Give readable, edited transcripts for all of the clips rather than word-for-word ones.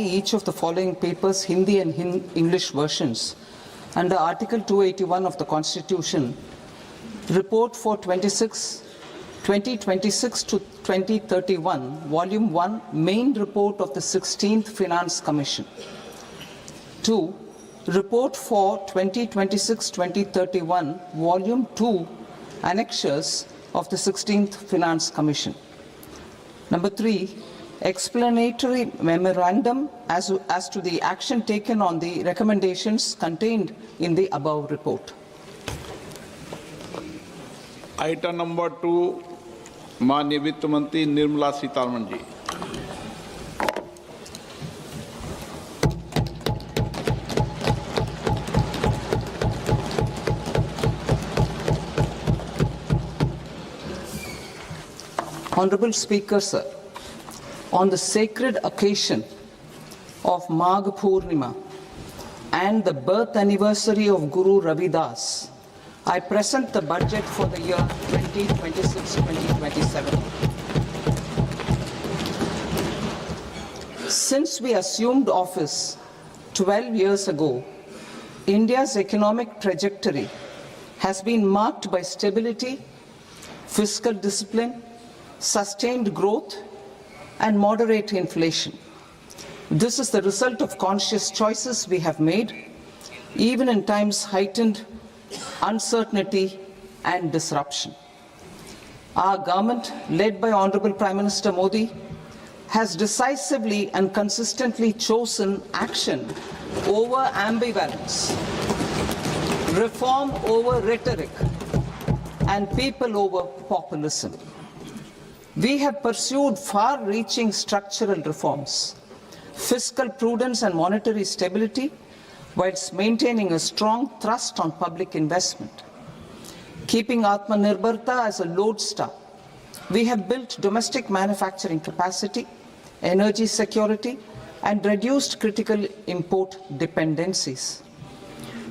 each of the following papers, Hindi and English versions, under Article 281 of the Constitution, report for 2026 to 2031, Volume 1, main report of the 16th Finance Commission. 2. Report for 2026-2031, Volume 2, annexures of the 16th Finance Commission. Number 3. Explanatory memorandum as to the action taken on the recommendations contained in the above report. Item number 2, माननीय वित्त मंत्री Nirmala Sitharaman ji. Honorable Speaker, sir, on the sacred occasion of Magh Purnima and the birth anniversary of Guru Ravidas, I present the budget for the year 2026-2027. Since we assumed office 12 years ago, India's economic trajectory has been marked by stability, fiscal discipline, sustained growth, and moderate inflation. This is the result of conscious choices we have made, even in times heightened uncertainty and disruption. Our government, led by Honorable Prime Minister Modi, has decisively and consistently chosen action over ambivalence, reform over rhetoric, and people over populism. We have pursued far-reaching structural reforms, fiscal prudence and monetary stability, whilst maintaining a strong thrust on public investment. Keeping Atmanirbharta as a lodestar, we have built domestic manufacturing capacity, energy security, and reduced critical import dependencies.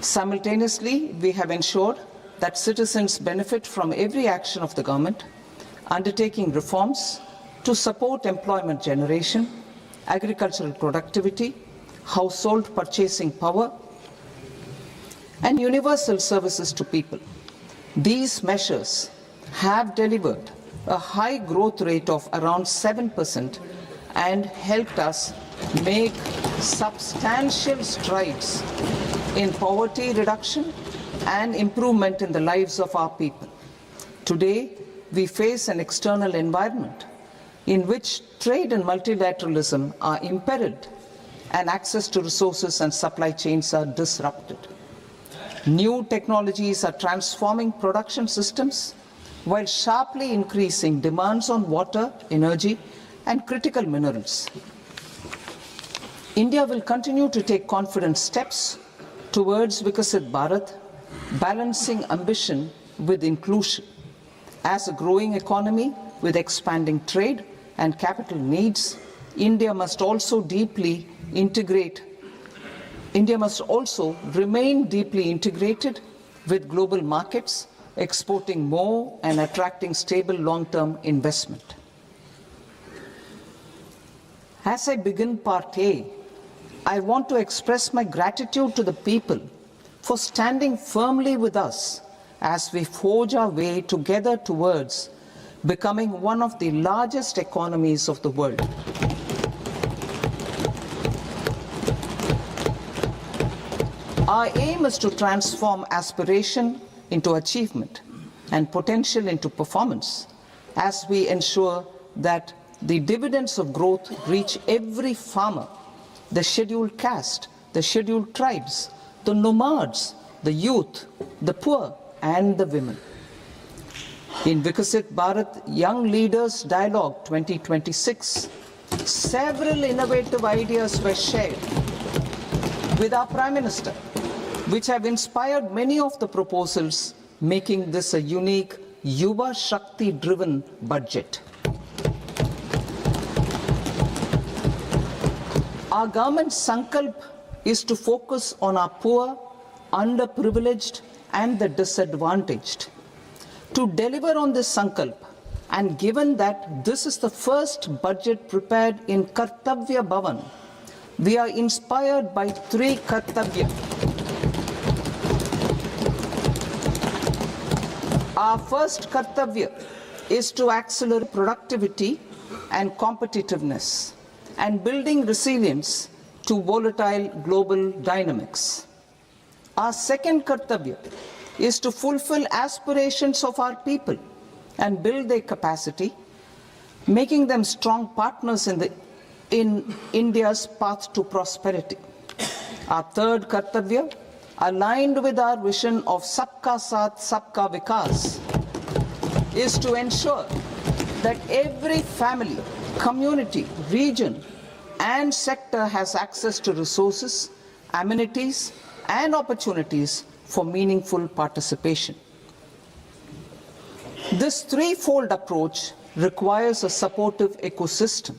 Simultaneously, we have ensured that citizens benefit from every action of the government, undertaking reforms to support employment generation, agricultural productivity, household purchasing power, and universal services to people. These measures have delivered a high growth rate of around 7% and helped us make substantial strides in poverty reduction and improvement in the lives of our people. Today, we face an external environment in which trade and multilateralism are imperiled and access to resources and supply chains are disrupted. New technologies are transforming production systems while sharply increasing demands on water, energy, and critical minerals. India will continue to take confident steps towards Vikasit Bharat, balancing ambition with inclusion. As a growing economy with expanding trade and capital needs, India must also remain deeply integrated with global markets, exporting more and attracting stable long-term investment. As I begin Part A, I want to express my gratitude to the people for standing firmly with us as we forge our way together towards becoming one of the largest economies of the world. Our aim is to transform aspiration into achievement and potential into performance as we ensure that the dividends of growth reach every farmer, the scheduled caste, the scheduled tribes, the nomads, the youth, the poor, and the women. In Vikasit Bharat Young Leaders Dialogue 2026, several innovative ideas were shared with our Prime Minister, which have inspired many of the proposals, making this a unique Yuva Shakti-driven budget. Our government's sankalp is to focus on our poor, underprivileged, and the disadvantaged. To deliver on this sankalp, and given that this is the first budget prepared in Kartavya Bhavan, we are inspired by three kartavya. Our first kartavya is to accelerate productivity and competitiveness and building resilience to volatile global dynamics. Our second kartavya is to fulfill aspirations of our people and build their capacity, making them strong partners in India's path to prosperity. Our third kartavya, aligned with our vision of Sabka Saath, Sabka Vikas, is to ensure that every family, community, region, and sector has access to resources, amenities, and opportunities for meaningful participation. This threefold approach requires a supportive ecosystem.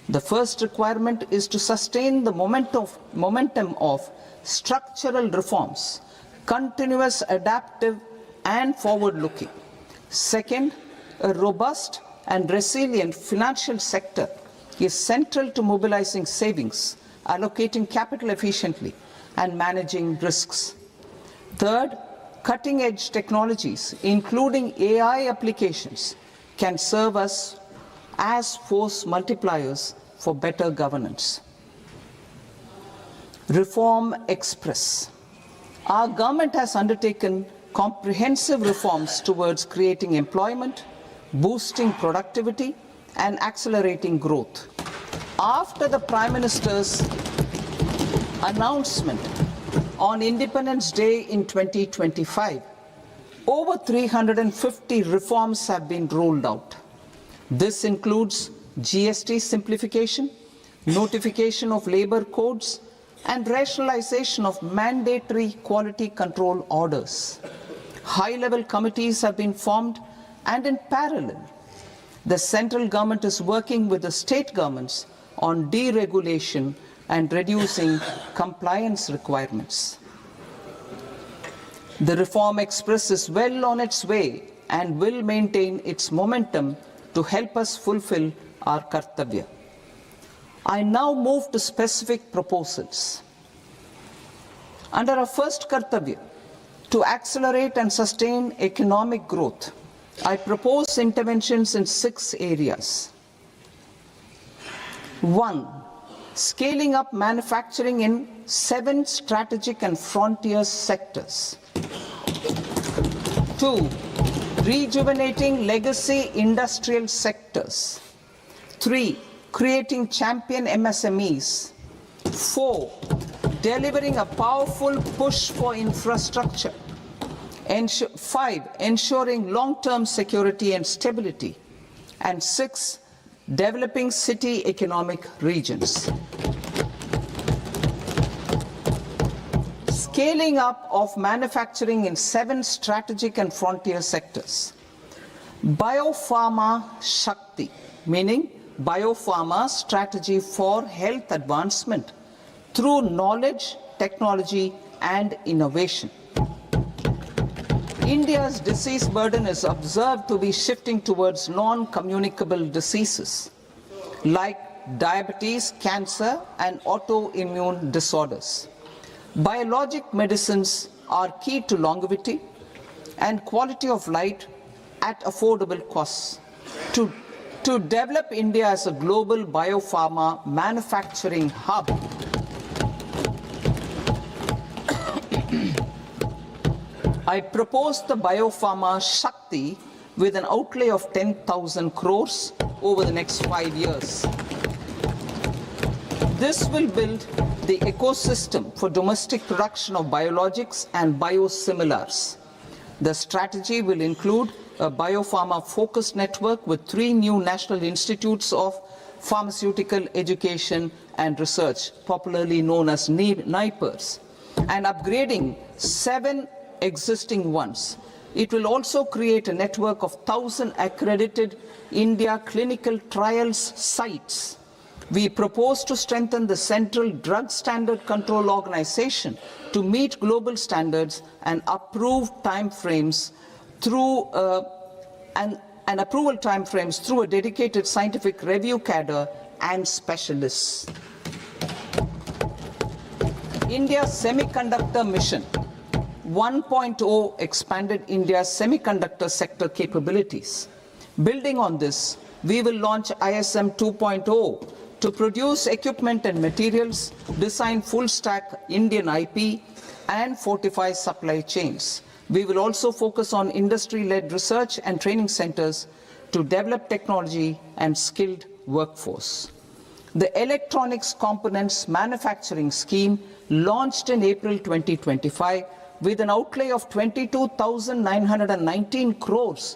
The first requirement is to sustain the momentum of structural reforms, continuous, adaptive, and forward-looking. Second, a robust and resilient financial sector is central to mobilizing savings, allocating capital efficiently, and managing risks. Third, cutting-edge technologies, including AI applications, can serve us as force multipliers for better governance. Reform Express. Our government has undertaken comprehensive reforms towards creating employment, boosting productivity, and accelerating growth. After the Prime Minister's announcement on Independence Day in 2025, over 350 reforms have been rolled out. This includes GST simplification, notification of labor codes, and rationalization of mandatory quality control orders. High-level committees have been formed, and in parallel, the central government is working with the state governments on deregulation and reducing compliance requirements. The Reform Express is well on its way and will maintain its momentum to help us fulfill our kartavya. I now move to specific proposals. Under our first kartavya, to accelerate and sustain economic growth, I propose interventions in 6 areas. 1. Scaling up manufacturing in 7 strategic and frontier sectors. 2. Rejuvenating legacy industrial sectors. 3. Creating champion MSMEs. 4. Delivering a powerful push for infrastructure. 5. Ensuring long-term security and stability. And 6. Developing city economic regions. Scaling up of manufacturing in 7 strategic and frontier sectors. Biopharma Shakti, meaning biopharma strategy for health advancement through knowledge, technology, and innovation. India's disease burden is observed to be shifting towards non-communicable diseases like diabetes, cancer, and autoimmune disorders. Biologic medicines are key to longevity and quality of life at affordable costs. To develop India as a global biopharma manufacturing hub, I propose the Biopharma Shakti with an outlay of 10,000 crores over the next 5 years. This will build the ecosystem for domestic production of biologics and biosimilars. The strategy will include a biopharma-focused network with 3 new national institutes of pharmaceutical education and research, popularly known as NIPERs, and upgrading 7 existing ones. It will also create a network of 1,000 accredited India clinical trials sites. We propose to strengthen the Central Drug Standard Control Organization to meet global standards and approve timeframes through approval timeframes through a dedicated scientific review cadre and specialists. India's semiconductor mission 1.0 expanded India's semiconductor sector capabilities. Building on this, we will launch ISM 2.0 to produce equipment and materials, design full-stack Indian IP, and fortify supply chains. We will also focus on industry-led research and training centers to develop technology and skilled workforce. The Electronics Components Manufacturing Scheme, launched in April 2025 with an outlay of 22,919 crores,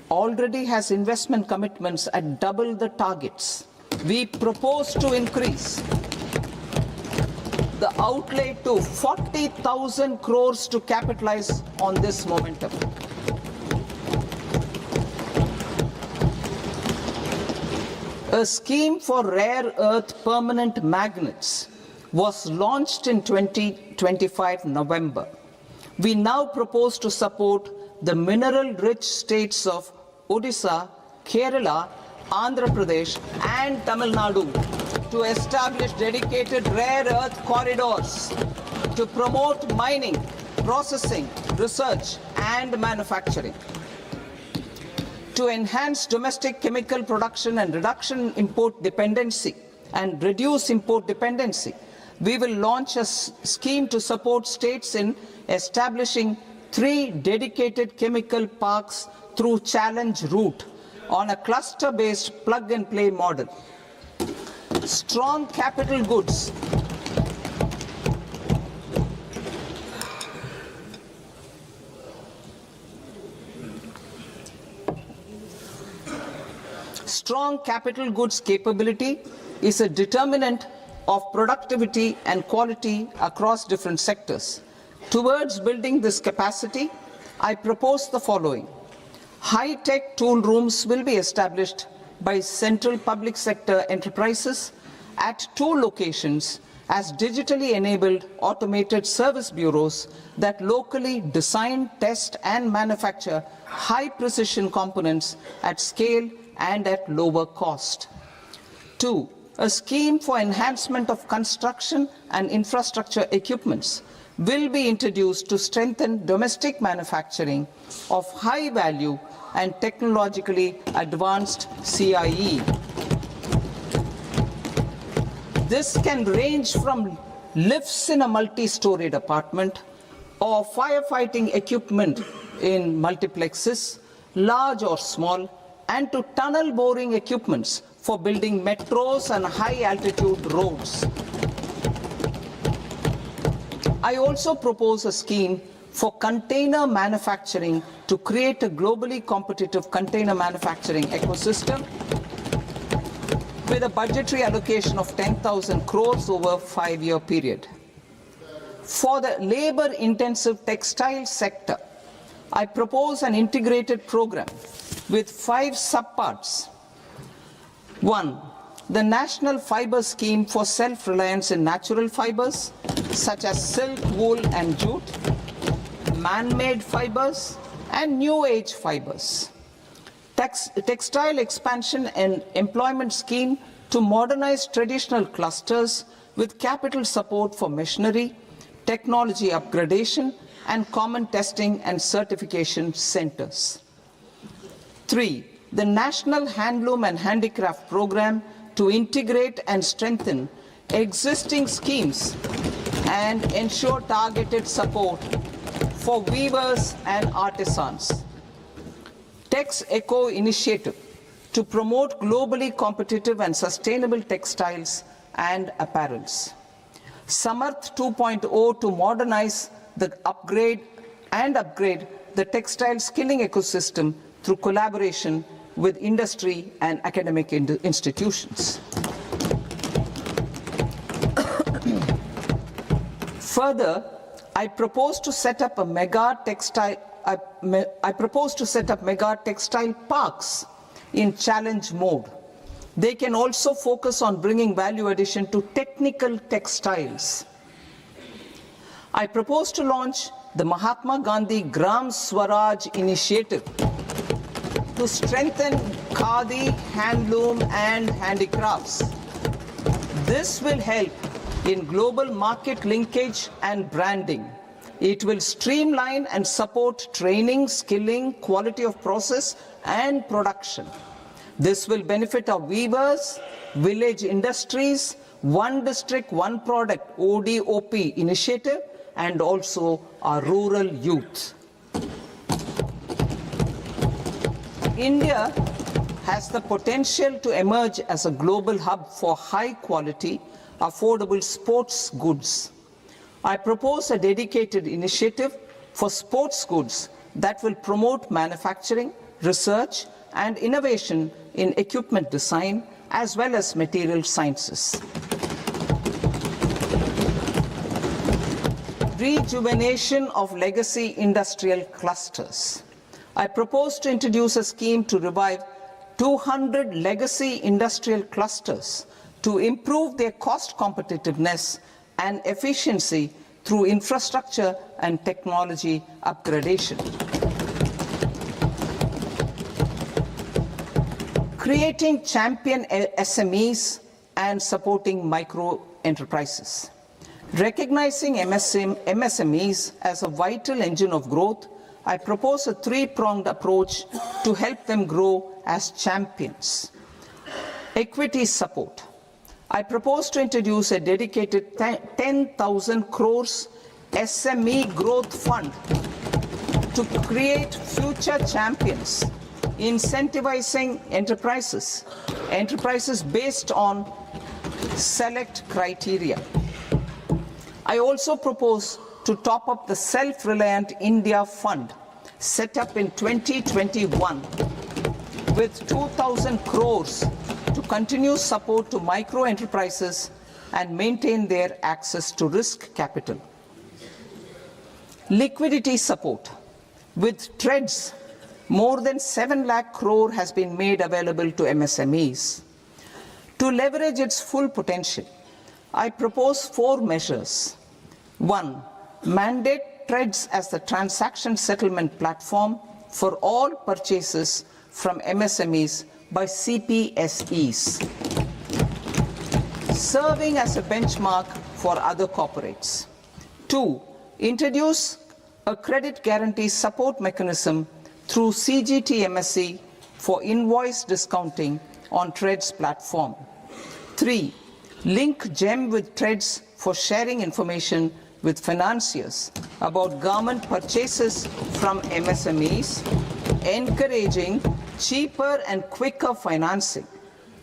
already has investment commitments at double the targets. We propose to increase the outlay to 40,000 crores to capitalize on this momentum. A scheme for rare earth permanent magnets was launched in 2025 November. We now propose to support the mineral-rich states of Odisha, Kerala, Andhra Pradesh, and Tamil Nadu to establish dedicated rare earth corridors to promote mining, processing, research, and manufacturing. To enhance domestic chemical production and reduce import dependency, we will launch a scheme to support states in establishing 3 dedicated chemical parks through challenge route on a cluster-based plug-and-play model. Strong capital goods capability is a determinant of productivity and quality across different sectors. Towards building this capacity, I propose the following. High-tech tool rooms will be established by central public sector enterprises at 2 locations as digitally enabled automated service bureaus that locally design, test, and manufacture high-precision components at scale and at lower cost. 2. A scheme for enhancement of construction and infrastructure equipments will be introduced to strengthen domestic manufacturing of high value and technologically advanced CIE. This can range from lifts in a multi-storied apartment or firefighting equipment in multiplexes, large or small, and to tunnel boring equipments for building metros and high-altitude roads. I also propose a scheme for container manufacturing to create a globally competitive container manufacturing ecosystem with a budgetary allocation of 10,000 crores over a 5-year period. For the labor-intensive textile sector, I propose an integrated program with 5 subparts. 1. The National Fiber Scheme for self-reliance in natural fibers, such as silk, wool, and jute, man-made fibers, and new age fibers. Textile expansion and employment scheme to modernize traditional clusters with capital support for machinery, technology upgradation, and common testing and certification centers. 3. The National Handloom and Handicraft Program to integrate and strengthen existing schemes and ensure targeted support for weavers and artisans. Tex Eco Initiative to promote globally competitive and sustainable textiles and apparels. Samarth 2.0 to modernize the upgrade the textile skilling ecosystem through collaboration with industry and academic institutions. Further, I propose to set up mega textile parks in challenge mode. They can also focus on bringing value addition to technical textiles. I propose to launch the Mahatma Gandhi Gram Swaraj initiative to strengthen khadi, handloom, and handicrafts. This will help in global market linkage and branding. It will streamline and support training, skilling, quality of process and production. This will benefit our weavers, village industries, one district, one product ODOP initiative, and also our rural youth. India has the potential to emerge as a global hub for high quality, affordable sports goods. I propose a dedicated initiative for sports goods that will promote manufacturing, research, and innovation in equipment design as well as material sciences. Rejuvenation of legacy industrial clusters. I propose to introduce a scheme to revive 200 legacy industrial clusters to improve their cost competitiveness and efficiency through infrastructure and technology upgradation. Creating champion SMEs and supporting micro enterprises. Recognizing MSMEs as a vital engine of growth, I propose a three-pronged approach to help them grow as champions. Equity support. I propose to introduce a dedicated 10,000 crores SME growth fund to create future champions, incentivizing enterprises based on select criteria. I also propose to top up the Self-Reliant India Fund set up in 2021 with 2,000 crores to continue support to micro enterprises and maintain their access to risk capital. Liquidity support. With TREDS, more than 7 lakh crore has been made available to MSMEs. To leverage its full potential, I propose 4 measures. 1. Mandate TREDS as the transaction settlement platform for all purchases from MSMEs by CPSEs, serving as a benchmark for other corporates. 2. Introduce a credit guarantee support mechanism through CGTMSE for invoice discounting on TREDS platform. 3. Link GEM with TREDS for sharing information with financiers about government purchases from MSMEs, encouraging cheaper and quicker financing.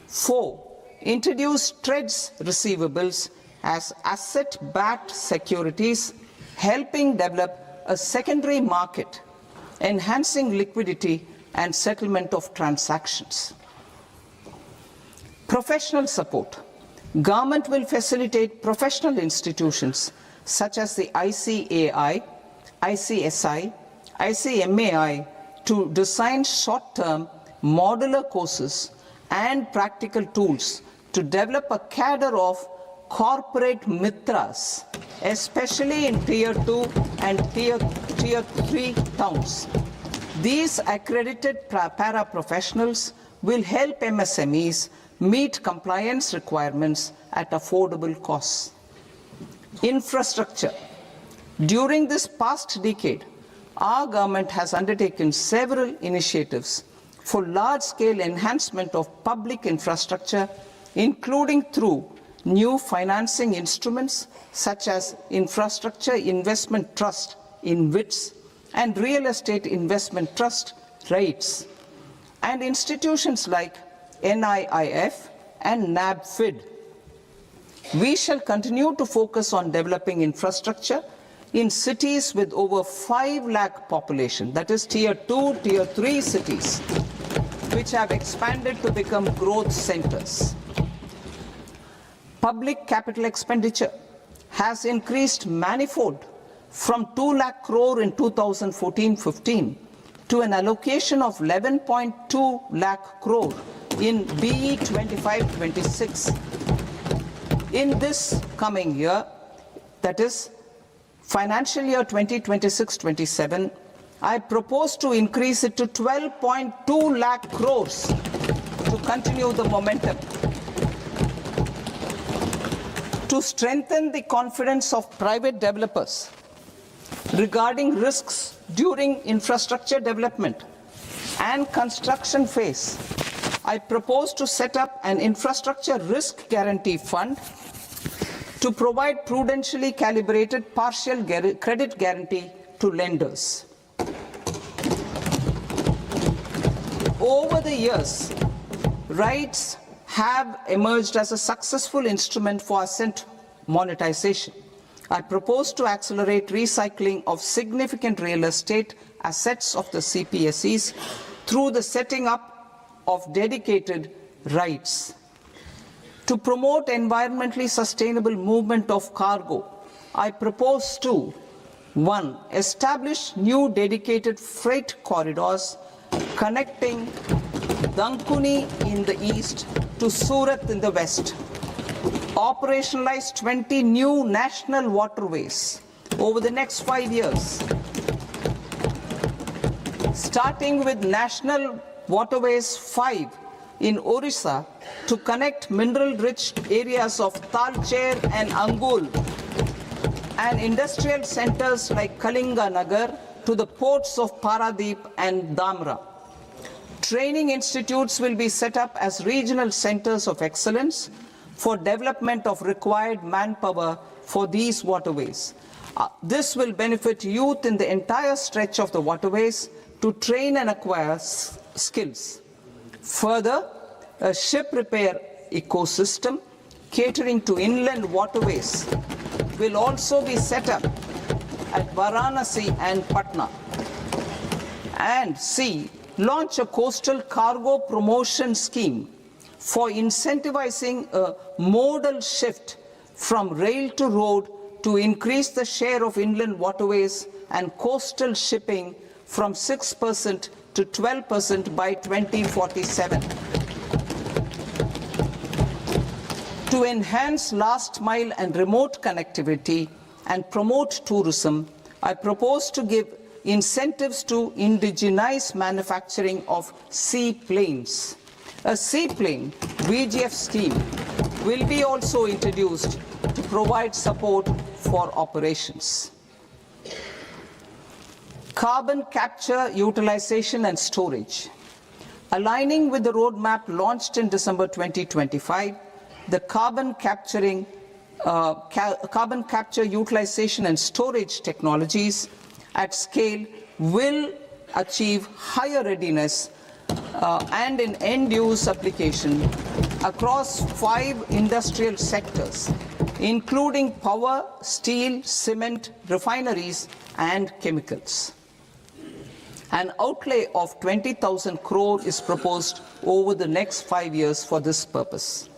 4. Introduce TREDS receivables as asset-backed securities, helping develop a secondary market, enhancing liquidity and settlement of transactions. Professional support. Government will facilitate professional institutions such as the ICAI, ICSI, ICMAI to design short-term modular courses and practical tools to develop a cadre of corporate mitras, especially in Tier 2 and Tier 3 towns. These accredited para-professionals will help MSMEs meet compliance requirements at affordable costs. Infrastructure. During this past decade, our government has undertaken several initiatives for large-scale enhancement of public infrastructure, including through new financing instruments such as Infrastructure Investment Trust in WITS and Real Estate Investment Trust REITs, and institutions like NIIF and NABFID. We shall continue to focus on developing infrastructure in cities with over 5 lakh population, that is Tier 2, Tier 3 cities, which have expanded to become growth centers. Public capital expenditure has increased manifold from 2 lakh crore in 2014-15 to an allocation of 11.2 lakh crore in BE 25-26. In this coming year, that is financial year 2026-27, I propose to increase it to 12.2 lakh crores to continue the momentum. to strengthen the confidence of private developers regarding risks during infrastructure development and construction phase, I propose to set up an infrastructure risk guarantee fund to provide prudentially calibrated partial credit guarantee to lenders. Over the years, RITES have emerged as a successful instrument for asset monetization. I propose to accelerate recycling of significant real estate assets of the CPSEs through the setting up of dedicated RITES. To promote environmentally sustainable movement of cargo, I propose to 1. Establish new dedicated freight corridors connecting Dankuni in the east to Surat in the west. Operationalize 20 new national waterways over the next 5 years, starting with National Waterways 5 in Orissa to connect mineral-rich areas of Talcher and Angul and industrial centers like Kalinga Nagar to the ports of Paradeep and Dhamra. Training institutes will be set up as regional centers of excellence for development of required manpower for these waterways. This will benefit youth in the entire stretch of the waterways to train and acquire skills. Further, a ship repair ecosystem catering to inland waterways will also be set up at Varanasi and Patna. And C, launch a coastal cargo promotion scheme for incentivizing a modal shift from rail to road to increase the share of inland waterways and coastal shipping from 6% to 12% by 2047. To enhance last mile and remote connectivity and promote tourism, I propose to give incentives to indigenize manufacturing of seaplanes. A seaplane VGF scheme will be also introduced to provide support for operations. Carbon capture, utilization and storage. Aligning with the roadmap launched in December 2025, the carbon capture, utilization and storage technologies at scale will achieve higher readiness and in end-use application across 5 industrial sectors, including power, steel, cement, refineries, and chemicals. An outlay of 20,000 crore is proposed over the next 5 years for this purpose.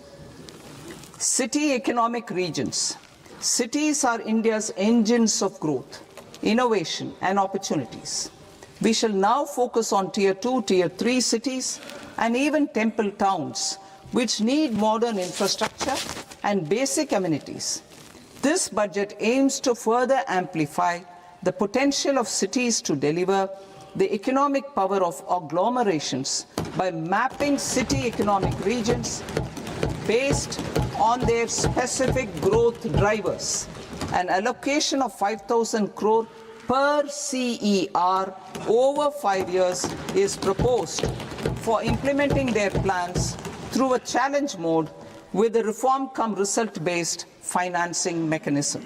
City economic regions. Cities are India's engines of growth, innovation, and opportunities. We shall now focus on Tier 2, Tier 3 cities, and even temple towns, which need modern infrastructure and basic amenities. This budget aims to further amplify the potential of cities to deliver the economic power of agglomerations by mapping city economic regions based on their specific growth drivers. An allocation of 5,000 crore per CER over 5 years is proposed for implementing their plans through a challenge mode with a reform-cum-result-based financing mechanism.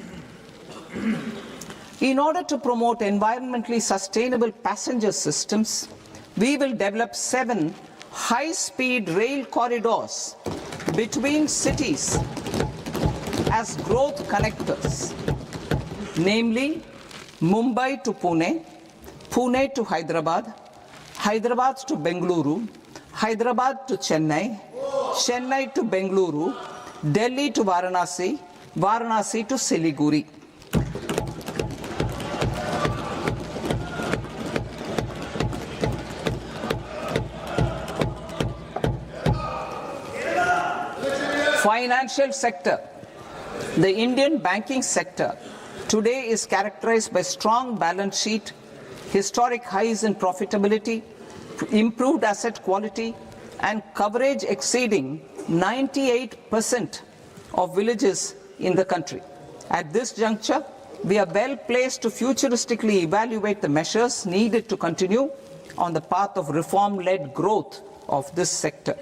In order to promote environmentally sustainable passenger systems, we will develop 7 high-speed rail corridors between cities as growth connectors, namely Mumbai to Pune, Pune to Hyderabad, Hyderabad to Bengaluru, Hyderabad to Chennai, Chennai to Bengaluru, Delhi to Varanasi, Varanasi to Siliguri. Financial sector. The Indian banking sector today is characterized by strong balance sheet, historic highs in profitability, improved asset quality, and coverage exceeding 98% of villages in the country. At this juncture, we are well placed to futuristically evaluate the measures needed to continue on the path of reform-led growth of this sector.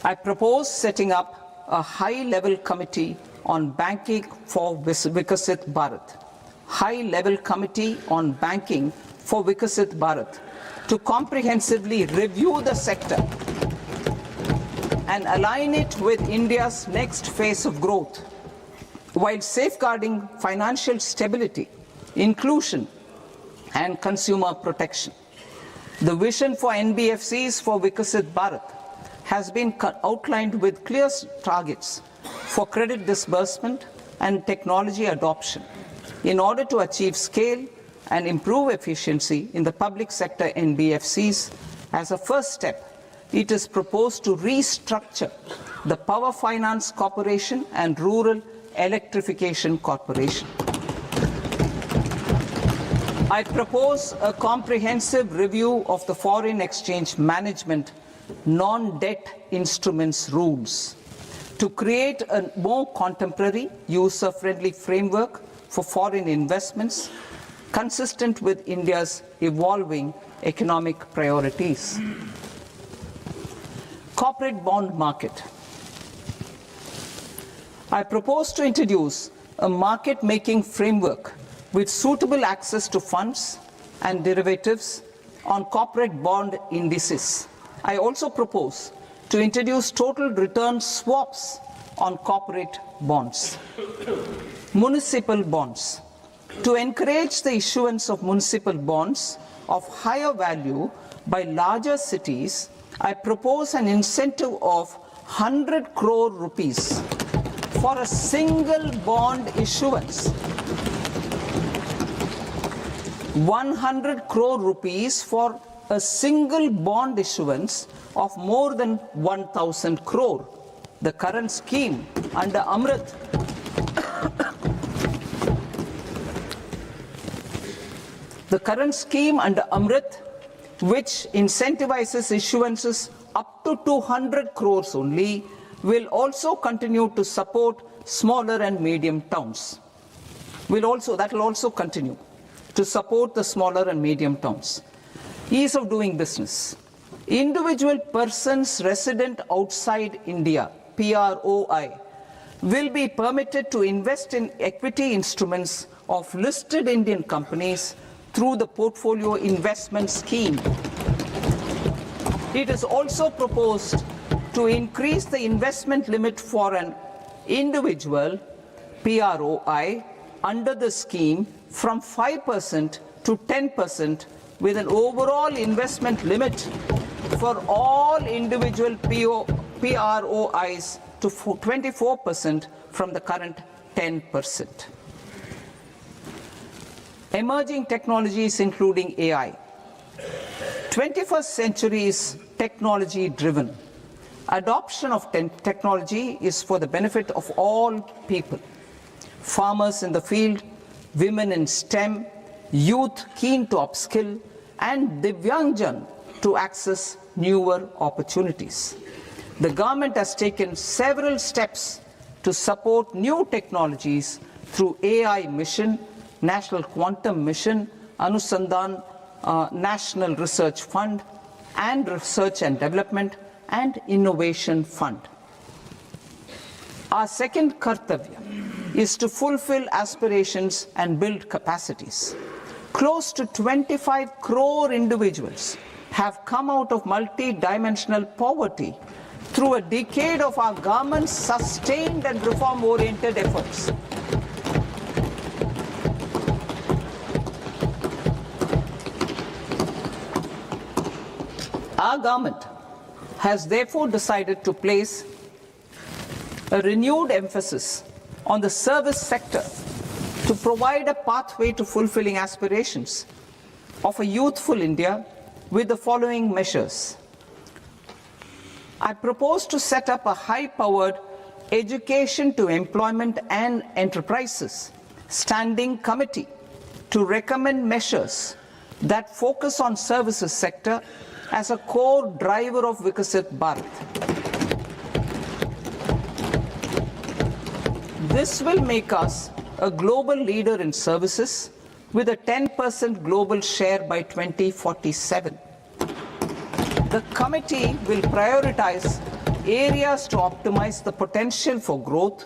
I propose setting up a high-level committee on banking for Vikasit Bharat. High-level committee on banking for Vikasit Bharat to comprehensively review the sector and align it with India's next phase of growth, while safeguarding financial stability, inclusion, and consumer protection. The vision for NBFCs for Vikasit Bharat has been outlined with clear targets for credit disbursement and technology adoption in order to achieve scale and improve efficiency in the public sector NBFCs. As a first step, it is proposed to restructure the Power Finance Corporation and Rural Electrification Corporation. I propose a comprehensive review of the foreign exchange management non-debt instruments rules to create a more contemporary, user-friendly framework for foreign investments consistent with India's evolving economic priorities. Corporate bond market. I propose to introduce a market-making framework with suitable access to funds and derivatives on corporate bond indices. I also propose to introduce total return swaps on corporate bonds. Municipal bonds. To encourage the issuance of municipal bonds of higher value by larger cities, I propose an incentive of 100 crore rupees for a single bond issuance. 100 crore rupees for a single bond issuance of more than 1,000 crore. The current scheme under Amrit which incentivizes issuances up to 200 crores only, will also continue to support smaller and medium towns. That will also continue to support the smaller and medium towns. Ease of doing business. Individual persons resident outside India, PROI, will be permitted to invest in equity instruments of listed Indian companies through the portfolio investment scheme. It is also proposed to increase the investment limit for an individual PROI under the scheme from 5% to 10%, with an overall investment limit for all individual PROIs to 24% from the current 10%. Emerging technologies including AI. 21st century is technology driven. Adoption of technology is for the benefit of all people. Farmers in the field, women in STEM, youth keen to upskill, and Divyangjan to access newer opportunities. The government has taken several steps to support new technologies through AI Mission, National Quantum Mission, Anusandhan National Research Fund, and Research and Development and Innovation Fund. Our second kartavya is to fulfill aspirations and build capacities. Close to 25 crore individuals have come out of multi-dimensional poverty through a decade of our government's sustained and reform-oriented efforts. Our government has therefore decided to place a renewed emphasis on the service sector to provide a pathway to fulfilling aspirations of a youthful India with the following measures. I propose to set up a high-powered education to employment and enterprises standing committee to recommend measures that focus on services sector as a core driver of Vikasit Bharat. This will make us a global leader in services with a 10% global share by 2047. The committee will prioritize areas to optimize the potential for growth,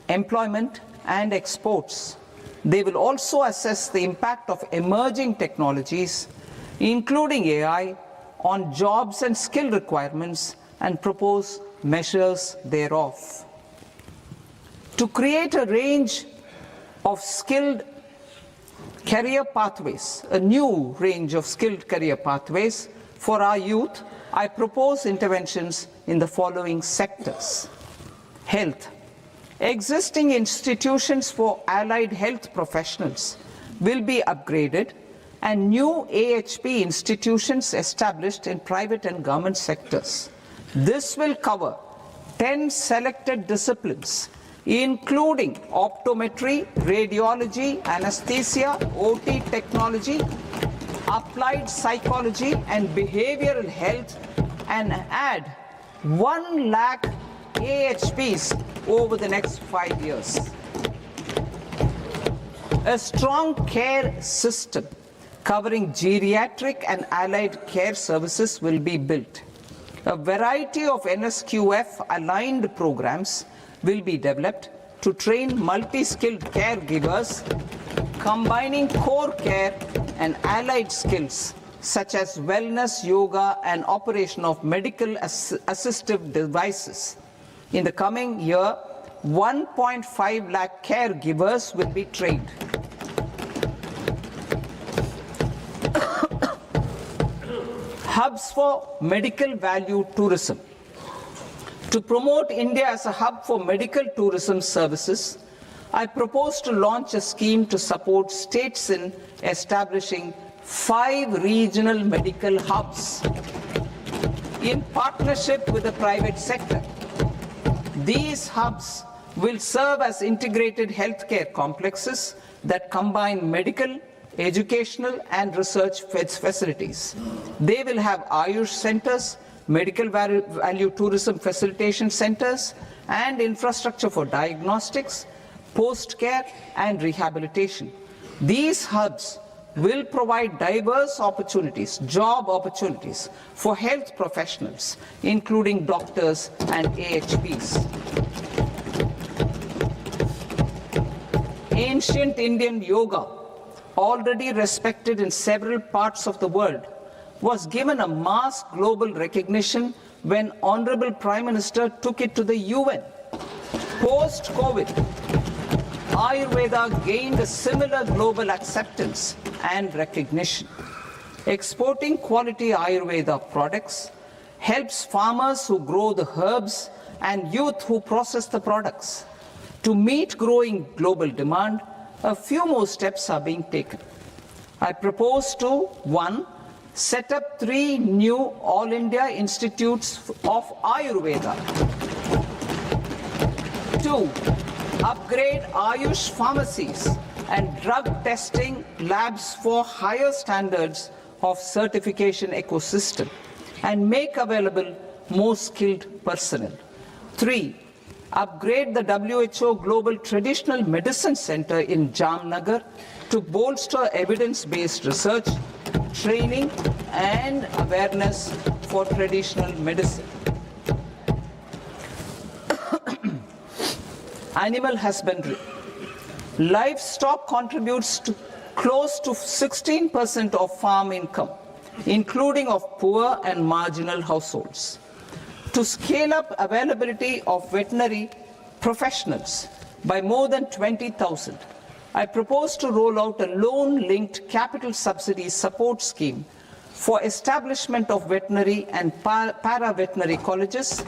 employment, and exports. They will also assess the impact of emerging technologies, including AI, on jobs and skill requirements and propose measures thereof. To create a range of skilled career pathways, a new range of skilled career pathways for our youth, I propose interventions in the following sectors. Health. Existing institutions for allied health professionals will be upgraded and new AHP institutions established in private and government sectors. This will cover 10 selected disciplines, including optometry, radiology, anesthesia, OT technology, applied psychology and behavioral health, and add 1 lakh AHPs over the next 5 years. A strong care system covering geriatric and allied care services will be built. A variety of NSQF aligned programs will be developed to train multi-skilled caregivers, combining core care and allied skills such as wellness, yoga, and operation of medical assistive devices. In the coming year, 1.5 lakh caregivers will be trained. Hubs for medical value tourism. To promote India as a hub for medical tourism services, I propose to launch a scheme to support states in establishing 5 regional medical hubs in partnership with the private sector. These hubs will serve as integrated healthcare complexes that combine medical, educational, and research facilities. They will have Ayush centers, medical value tourism facilitation centers, and infrastructure for diagnostics, post-care, and rehabilitation. These hubs will provide diverse opportunities, job opportunities for health professionals, including doctors and AHPs. Ancient Indian yoga, already respected in several parts of the world, was given a mass global recognition when Honorable Prime Minister took it to the UN. Post-COVID, Ayurveda gained a similar global acceptance and recognition. Exporting quality Ayurveda products helps farmers who grow the herbs and youth who process the products. To meet growing global demand, a few more steps are being taken. I propose to 1. Set up 3 new All India Institutes of Ayurveda. 2. Upgrade Ayush pharmacies and drug testing labs for higher standards of certification ecosystem and make available more skilled personnel. 3. Upgrade the WHO Global Traditional Medicine Center in Jamnagar to bolster evidence-based research, training, and awareness for traditional medicine. Animal husbandry. Livestock contributes to close to 16% of farm income, including of poor and marginal households. To scale up availability of veterinary professionals by more than 20,000, I propose to roll out a loan-linked capital subsidy support scheme for establishment of veterinary and para-veterinary colleges,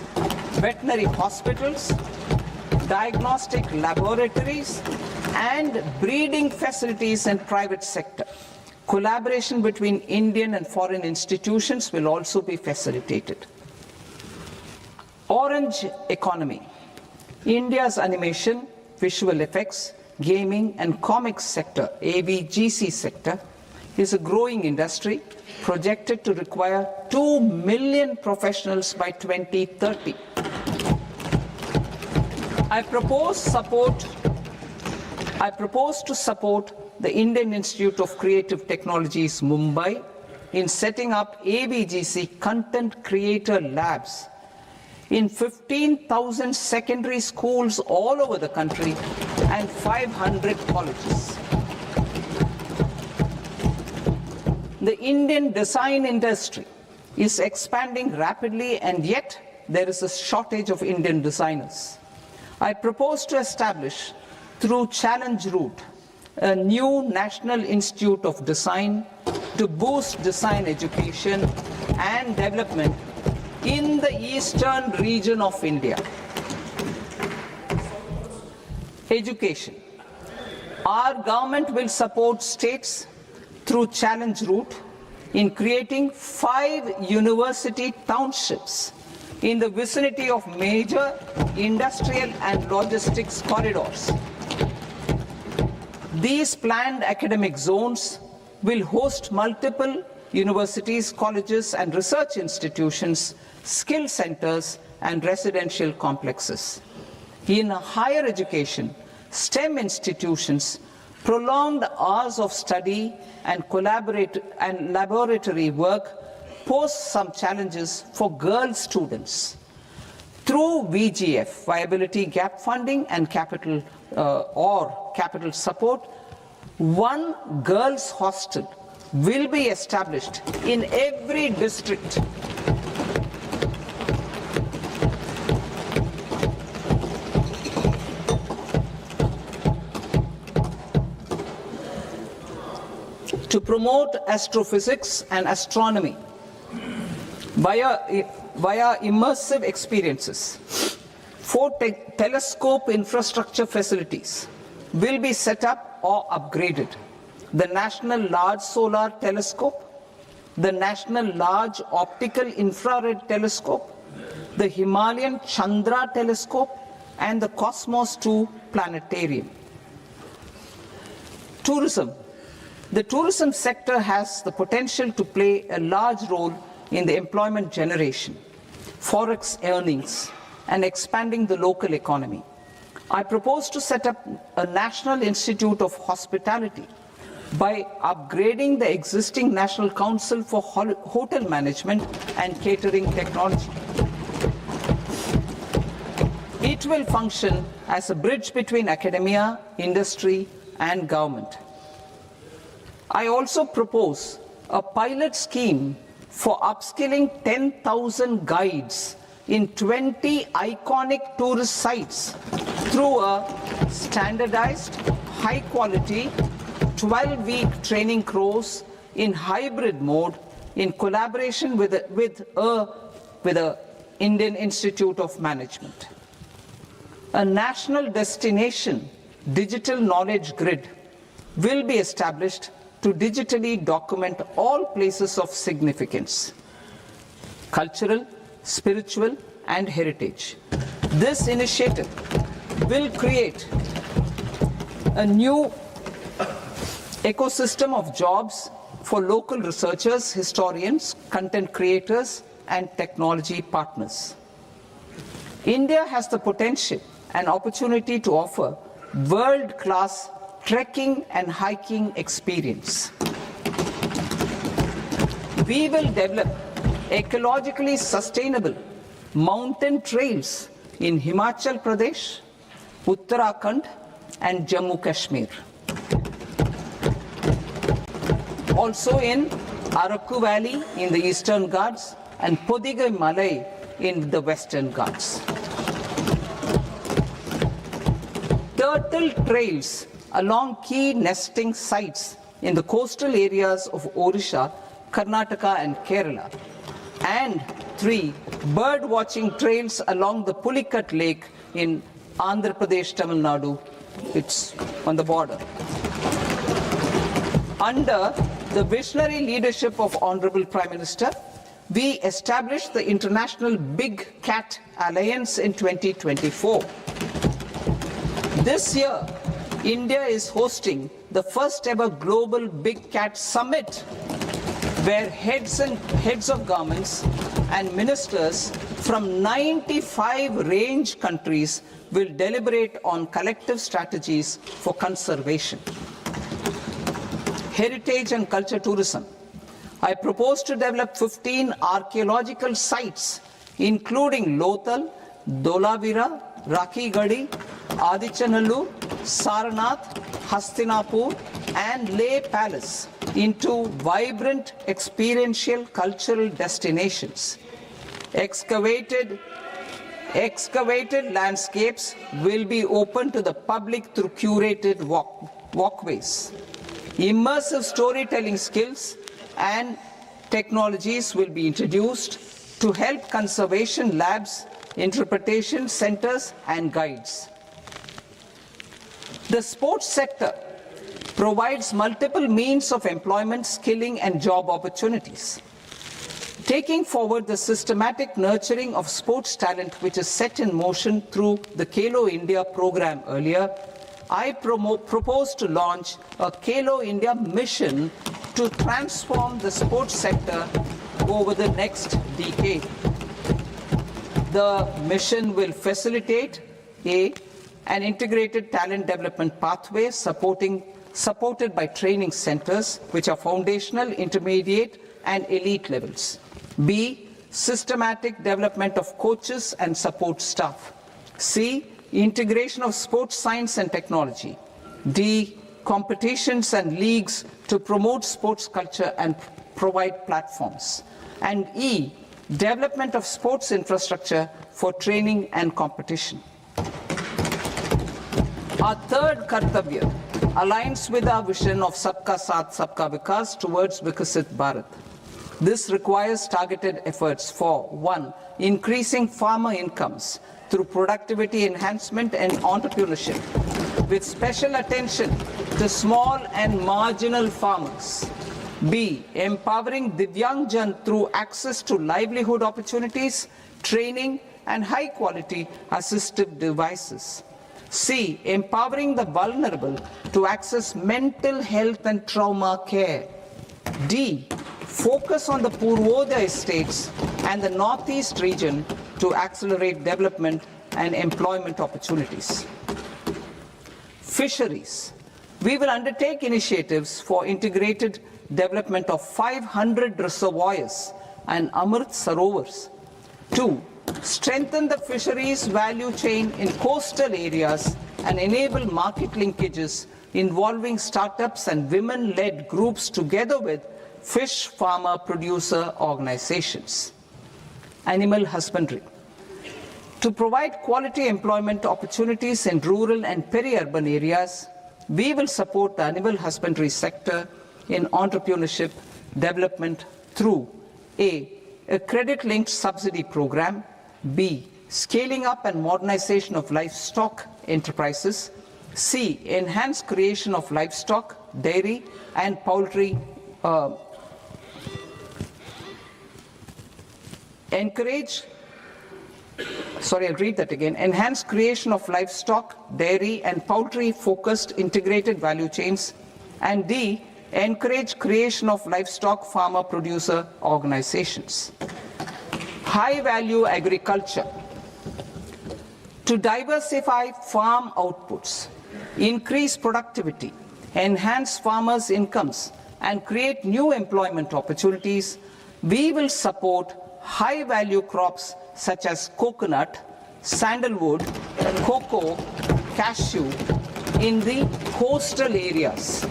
veterinary hospitals, diagnostic laboratories, and breeding facilities in private sector. Collaboration between Indian and foreign institutions will also be facilitated. Orange economy. India's animation, visual effects, gaming and comics sector, AVGC sector, is a growing industry projected to require 2 million professionals by 2030. I propose to support the Indian Institute of Creative Technologies, Mumbai, in setting up ABGC Content Creator Labs in 15,000 secondary schools all over the country and 500 colleges. The Indian design industry is expanding rapidly, and yet there is a shortage of Indian designers. I propose to establish, through Challenge Route, a new National Institute of Design to boost design education and development in the eastern region of India. Education. Our government will support states through Challenge Route in creating 5 university townships in the vicinity of major industrial and logistics corridors. These planned academic zones will host multiple universities, colleges, and research institutions, skill centers, and residential complexes. In higher education, STEM institutions, prolonged hours of study and laboratory work pose some challenges for girl students. Through VGF, Viability Gap Funding, and capital support, one girls' hostel will be established in every district. To promote astrophysics and astronomy via immersive experiences. 4 telescope infrastructure facilities will be set up or upgraded. The National Large Solar Telescope, the National Large Optical Infrared Telescope, the Himalayan Chandra Telescope, and the Cosmos 2 Planetarium. Tourism. The tourism sector has the potential to play a large role in the employment generation, forex earnings, and expanding the local economy. I propose to set up a National Institute of Hospitality by upgrading the existing National Council for Hotel Management and Catering Technology. It will function as a bridge between academia, industry, and government. I also propose a pilot scheme for upskilling 10,000 guides in 20 iconic tourist sites through a standardized, high-quality, 12-week training course in hybrid mode in collaboration with the Indian Institute of Management. A national destination digital knowledge grid will be established to digitally document all places of significance, cultural, spiritual, and heritage. This initiative will create a new ecosystem of jobs for local researchers, historians, content creators, and technology partners. India has the potential and opportunity to offer world-class trekking and hiking experience. We will develop ecologically sustainable mountain trails in Himachal Pradesh, Uttarakhand, and Jammu Kashmir. Also in Araku Valley in the Eastern Ghats and Podigai Malai in the Western Ghats. Turtle trails along key nesting sites in the coastal areas of Odisha, Karnataka, and Kerala. And 3 bird watching trails along the Pulikat Lake in Andhra Pradesh, Tamil Nadu. It's on the border. Under the visionary leadership of Honorable Prime Minister, we established the International Big Cat Alliance in 2024. This year, India is hosting the first ever Global Big Cat Summit where heads of governments and ministers from 95 range countries will deliberate on collective strategies for conservation. Heritage and culture tourism. I propose to develop 15 archaeological sites, including Lothal, Dolavira, Rakigadi, Adichanallur, Saranath, Hastinapur, and Leh Palace into vibrant experiential cultural destinations. Excavated landscapes will be open to the public through curated walkways. Immersive storytelling skills and technologies will be introduced to help conservation labs, interpretation centers, and guides. The sports sector provides multiple means of employment, skilling, and job opportunities. Taking forward the systematic nurturing of sports talent which is set in motion through the Khelo India program earlier, I propose to launch a Khelo India mission to transform the sports sector over the next decade. The mission will facilitate an integrated talent development pathway supported by training centers which are foundational, intermediate, and elite levels. B, systematic development of coaches and support staff. C, integration of sports science and technology. D, competitions and leagues to promote sports culture and provide platforms. And E, development of sports infrastructure for training and competition. Our third Kartavya aligns with our vision of Sabka Saath, Sabka Vikas towards Vikasit Bharat. This requires targeted efforts for 1. Increasing farmer incomes through productivity enhancement and entrepreneurship, with special attention to small and marginal farmers. B. Empowering Divyangjan through access to livelihood opportunities, training, and high-quality assistive devices. C. Empowering the vulnerable to access mental health and trauma care. D. Focus on the Purvodaya states and the Northeast region to accelerate development and employment opportunities. Fisheries. We will undertake initiatives for integrated development of 500 reservoirs and Amrit Sarovars. 2. Strengthen the fisheries value chain in coastal areas and enable market linkages involving startups and women-led groups together with fish farmer producer organizations. Animal husbandry. To provide quality employment opportunities in rural and peri-urban areas, we will support the animal husbandry sector in entrepreneurship development through A. A credit-linked subsidy program. B. Scaling up and modernization of livestock enterprises. C. Enhanced creation of livestock, dairy, and poultry. Enhanced creation of livestock, dairy, and poultry-focused integrated value chains. And D. Encourage creation of livestock farmer-producer organizations. High-value agriculture. To diversify farm outputs, increase productivity, enhance farmers' incomes, and create new employment opportunities, we will support high-value crops such as coconut, sandalwood, cocoa, cashew in the coastal areas,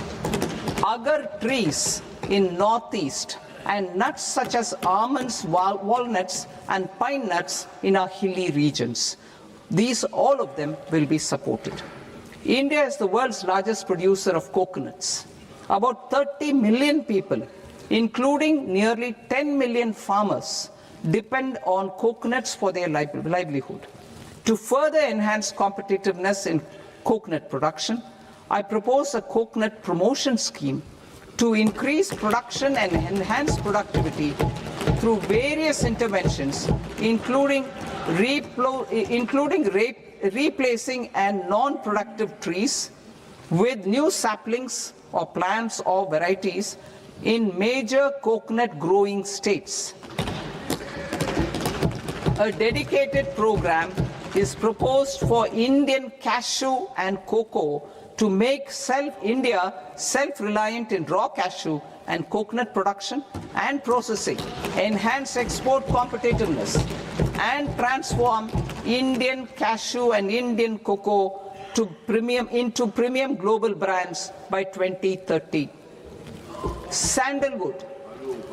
agar trees in northeast, and nuts such as almonds, walnuts, and pine nuts in our hilly regions. All of them will be supported. India is the world's largest producer of coconuts. About 30 million people, including nearly 10 million farmers, depend on coconuts for their livelihood. To further enhance competitiveness in coconut production, I propose a coconut promotion scheme to increase production and enhance productivity through various interventions, including replacing and non-productive trees with new saplings or plants or varieties, in major coconut growing states. A dedicated program is proposed for Indian cashew and cocoa to make India self-reliant in raw cashew and coconut production and processing, enhance export competitiveness, and transform Indian cashew and Indian cocoa into premium global brands by 2030. Sandalwood.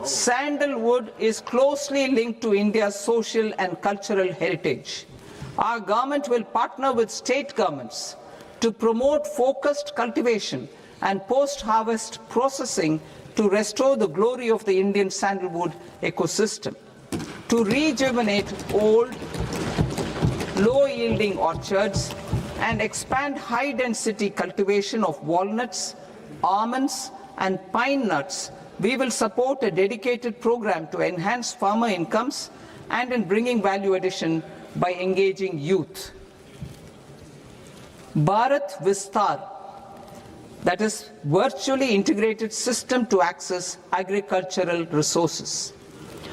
Sandalwood is closely linked to India's social and cultural heritage. Our government will partner with state governments to promote focused cultivation and post-harvest processing to restore the glory of the Indian sandalwood ecosystem, to rejuvenate old, low-yielding orchards and expand high-density cultivation of walnuts, almonds, and pine nuts. We will support a dedicated program to enhance farmer incomes and in bringing value addition by engaging youth. Bharat Vistar, that is virtually integrated system to access agricultural resources.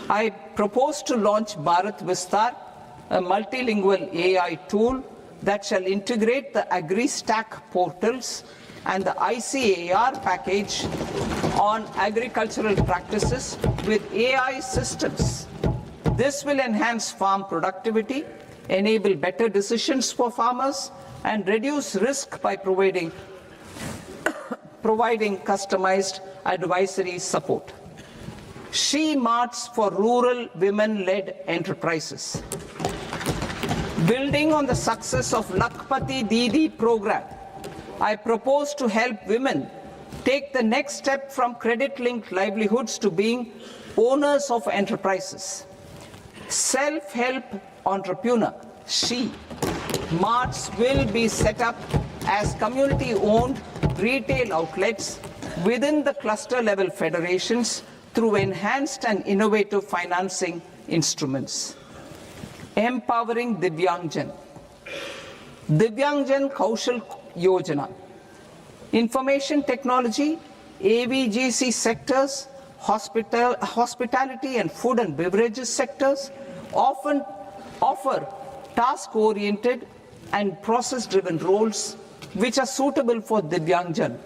I propose to launch Bharat Vistar, a multilingual AI tool that shall integrate the AgriStack portals and the ICAR package on agricultural practices with AI systems. This will enhance farm productivity, enable better decisions for farmers, and reduce risk by providing customized advisory support. She Marts for rural women-led enterprises. Building on the success of Lakpati Didi program, I propose to help women take the next step from credit-linked livelihoods to being owners of enterprises. Self-help entrepreneur, She Marts will be set up as community-owned retail outlets within the cluster-level federations through enhanced and innovative financing instruments. Empowering Divyangjan. Divyangjan Kaushal Yojana. Information technology, AVGC sectors, hospitality and food and beverages sectors often offer task-oriented and process-driven roles which are suitable for Divyangjan.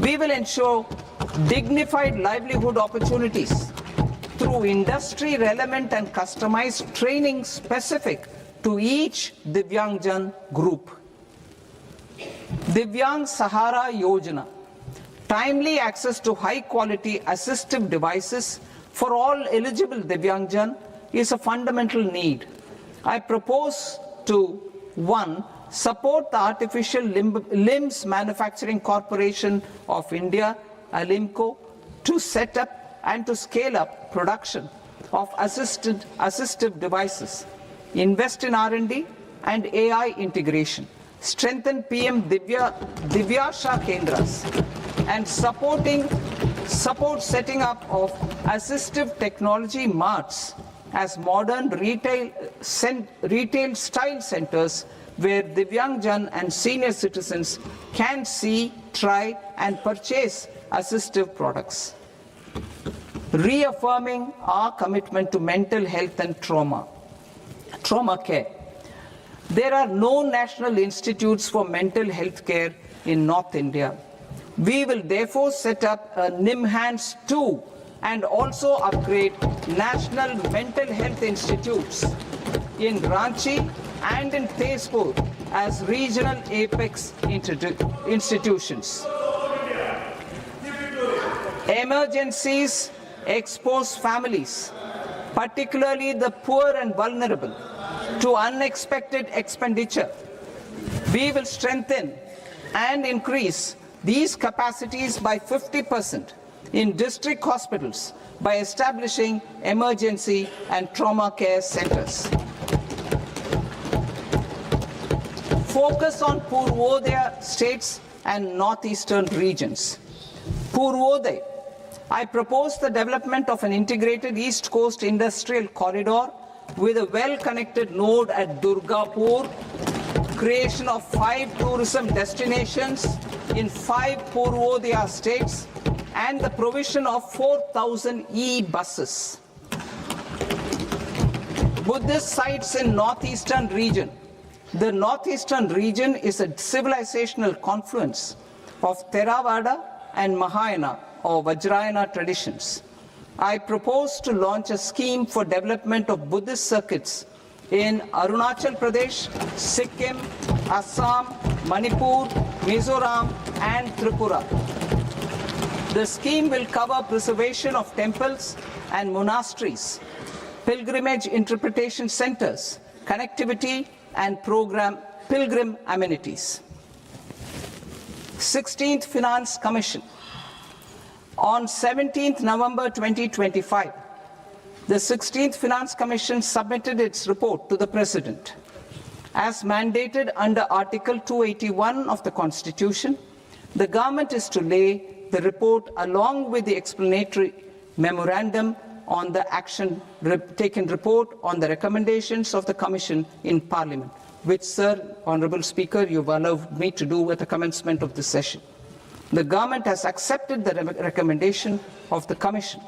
We will ensure dignified livelihood opportunities through industry-relevant and customized training specific to each Divyangjan group. Divyang Sahara Yojana. Timely access to high-quality assistive devices for all eligible Divyangjan is a fundamental need. I propose to 1. Support the Artificial Limbs Manufacturing Corporation of India, Alimco, to set up and to scale up production of assistive devices, invest in R&D and AI integration, strengthen PM Divyasha Kendras, and support setting up of assistive technology marts as modern retail style centers where Divyangjan and senior citizens can see, try and purchase assistive products. Reaffirming our commitment to mental health and trauma care. There are no national institutes for mental health care in North India. We will therefore set up a NIMHANS 2 and also upgrade national mental health institutes in Ranchi and in Tezpur as regional apex institutions. Emergencies expose families, particularly the poor and vulnerable, to unexpected expenditure. We will strengthen and increase these capacities by 50% in district hospitals by establishing emergency and trauma care centers. Focus on Purvodaya states and northeastern regions. Purvodaya. I propose the development of an integrated East Coast industrial corridor with a well-connected node at Durgapur, creation of 5 tourism destinations in 5 Purvodaya states, and the provision of 4,000 e-buses. Buddhist sites in northeastern region. The northeastern region is a civilizational confluence of Theravada and Mahayana or Vajrayana traditions. I propose to launch a scheme for development of Buddhist circuits in Arunachal Pradesh, Sikkim, Assam, Manipur, Mizoram, and Tripura. The scheme will cover preservation of temples and monasteries, pilgrimage interpretation centers, connectivity, and pilgrim amenities. 16th Finance Commission. On 17th November 2025, the 16th Finance Commission submitted its report to the President. As mandated under Article 281 of the Constitution, the government is to lay the report along with the explanatory memorandum on the action taken report on the recommendations of the Commission in Parliament, which, Sir, Honourable Speaker, you've allowed me to do at the commencement of this session. The government has accepted the recommendation of the Commission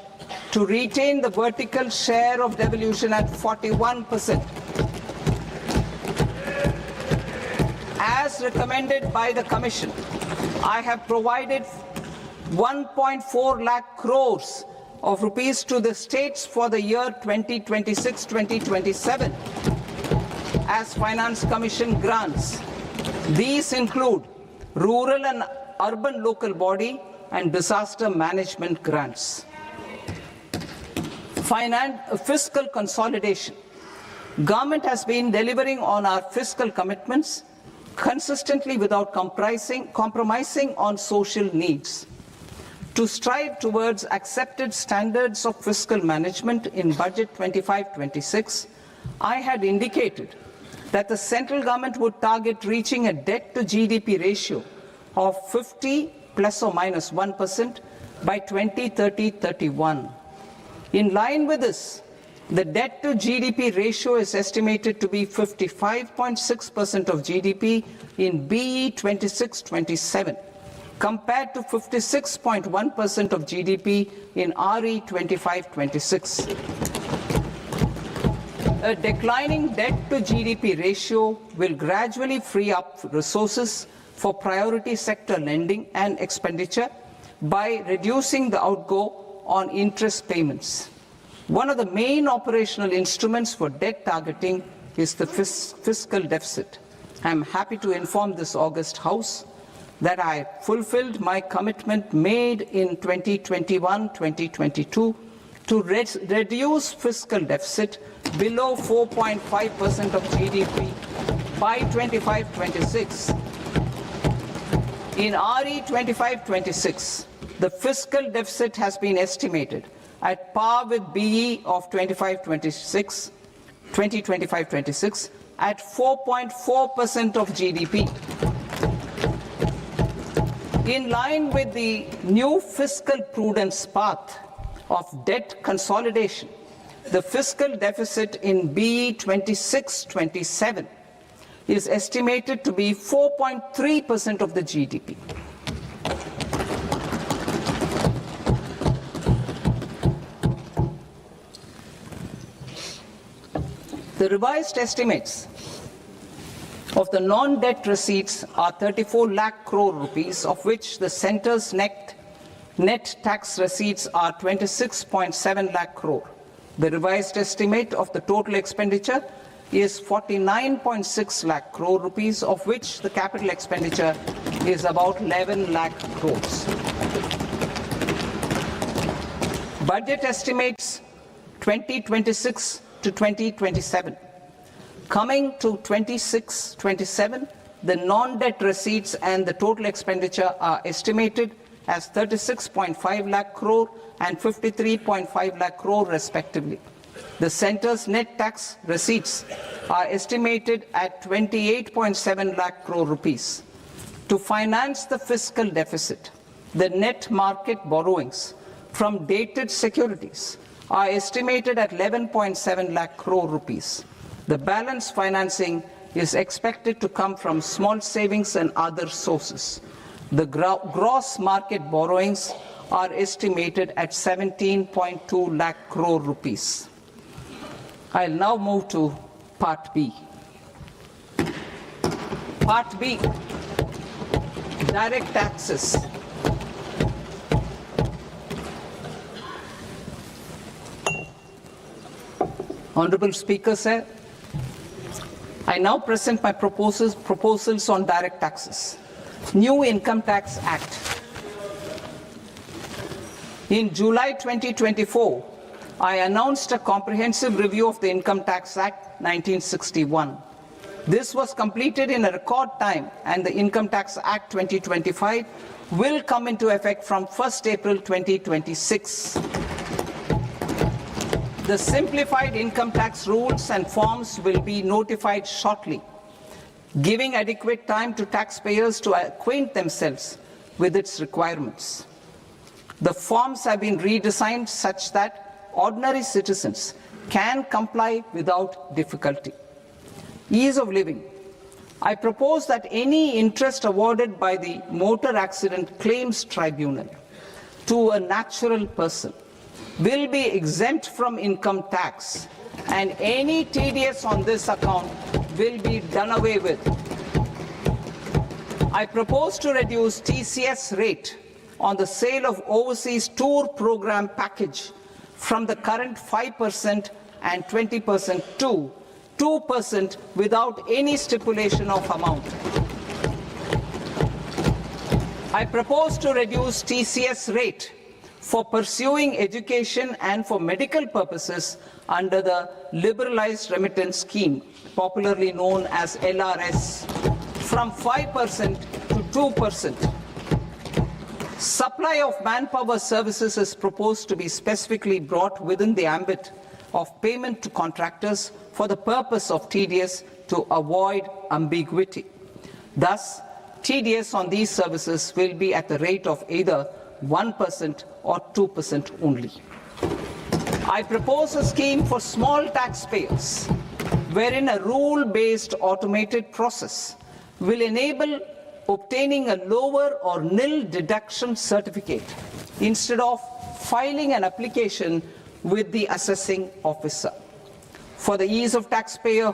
to retain the vertical share of devolution at 41%. As recommended by the Commission, I have provided 1.4 lakh crores of rupees to the states for the year 2026-2027 as Finance Commission grants. These include rural and urban local body and disaster management grants. Fiscal consolidation. Government has been delivering on our fiscal commitments consistently without compromising on social needs. To strive towards accepted standards of fiscal management in Budget 25-26, I had indicated that the central government would target reaching a debt to GDP ratio of 50 plus or minus 1% by 2030-31. In line with this, the debt to GDP ratio is estimated to be 55.6% of GDP in BE 26-27. compared to 56.1% of GDP in RE 25-26. A declining debt to GDP ratio will gradually free up resources for priority sector lending and expenditure by reducing the outgo on interest payments. One of the main operational instruments for debt targeting is the fiscal deficit. I am happy to inform this august House that I fulfilled my commitment made in 2021-2022 to reduce fiscal deficit below 4.5% of GDP by 25-26. In RE 25-26, the fiscal deficit has been estimated at par with BE of 2025-26 at 4.4% of GDP. In line with the new fiscal prudence path of debt consolidation, the fiscal deficit in BE 26-27 is estimated to be 4.3% of the GDP. The revised estimates of the non-debt receipts are 34 lakh crore rupees, of which the centre's net tax receipts are 26.7 lakh crore. The revised estimate of the total expenditure is 49.6 lakh crore rupees, of which the capital expenditure is about 11 lakh crores. Budget estimates 2026 to 2027. Coming to 26-27, the non-debt receipts and the total expenditure are estimated as 36.5 lakh crore and 53.5 lakh crore respectively. The centre's net tax receipts are estimated at 28.7 lakh crore rupees. To finance the fiscal deficit, the net market borrowings from dated securities are estimated at 11.7 lakh crore rupees. The balance financing is expected to come from small savings and other sources. The gross market borrowings are estimated at 17.2 lakh crore rupees. I'll now move to Part B. Part B, direct taxes. Honorable Speaker, sir, I now present my proposals on direct taxes. New Income Tax Act. In July 2024, I announced a comprehensive review of the Income Tax Act 1961. This was completed in a record time, and the Income Tax Act 2025 will come into effect from 1st April 2026. The simplified income tax rules and forms will be notified shortly, giving adequate time to taxpayers to acquaint themselves with its requirements. The forms have been redesigned such that ordinary citizens can comply without difficulty. Ease of living. I propose that any interest awarded by the Motor Accident Claims Tribunal to a natural person will be exempt from income tax, and any TDS on this account will be done away with. I propose to reduce TCS rate on the sale of overseas tour program package from the current 5% and 20% to 2% without any stipulation of amount. I propose to reduce TCS rate for pursuing education and for medical purposes under the Liberalized Remittance Scheme, popularly known as LRS, from 5% to 2%. Supply of manpower services is proposed to be specifically brought within the ambit of payment to contractors for the purpose of TDS to avoid ambiguity. Thus, TDS on these services will be at the rate of either 1% or 2% only. I propose a scheme for small taxpayers, wherein a rule-based automated process will enable obtaining a lower or nil deduction certificate instead of filing an application with the assessing officer. For the ease of taxpayer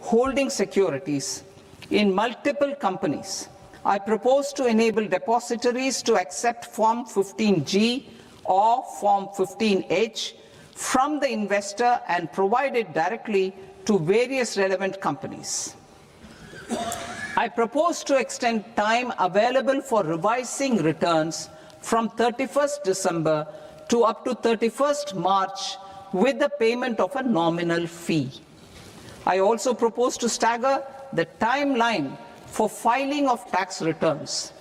holding securities in multiple companies, I propose to enable depositories to accept Form 15G or Form 15H from the investor and provide it directly to various relevant companies. I propose to extend time available for revising returns from 31st December to up to 31st March with the payment of a nominal fee. I also propose to stagger the timeline for filing of tax returns.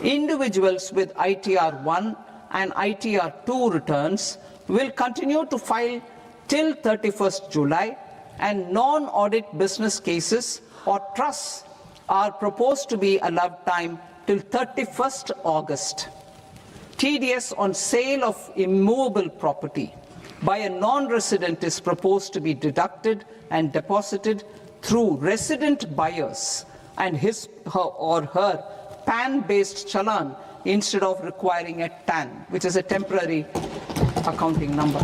Individuals with ITR 1 and ITR 2 returns will continue to file till 31st July, and non-audit business cases or trusts are proposed to be allowed time till 31st August. TDS on sale of immovable property by a non-resident is proposed to be deducted and deposited through resident buyers and his or her PAN-based challan instead of requiring a TAN, which is a temporary accounting number.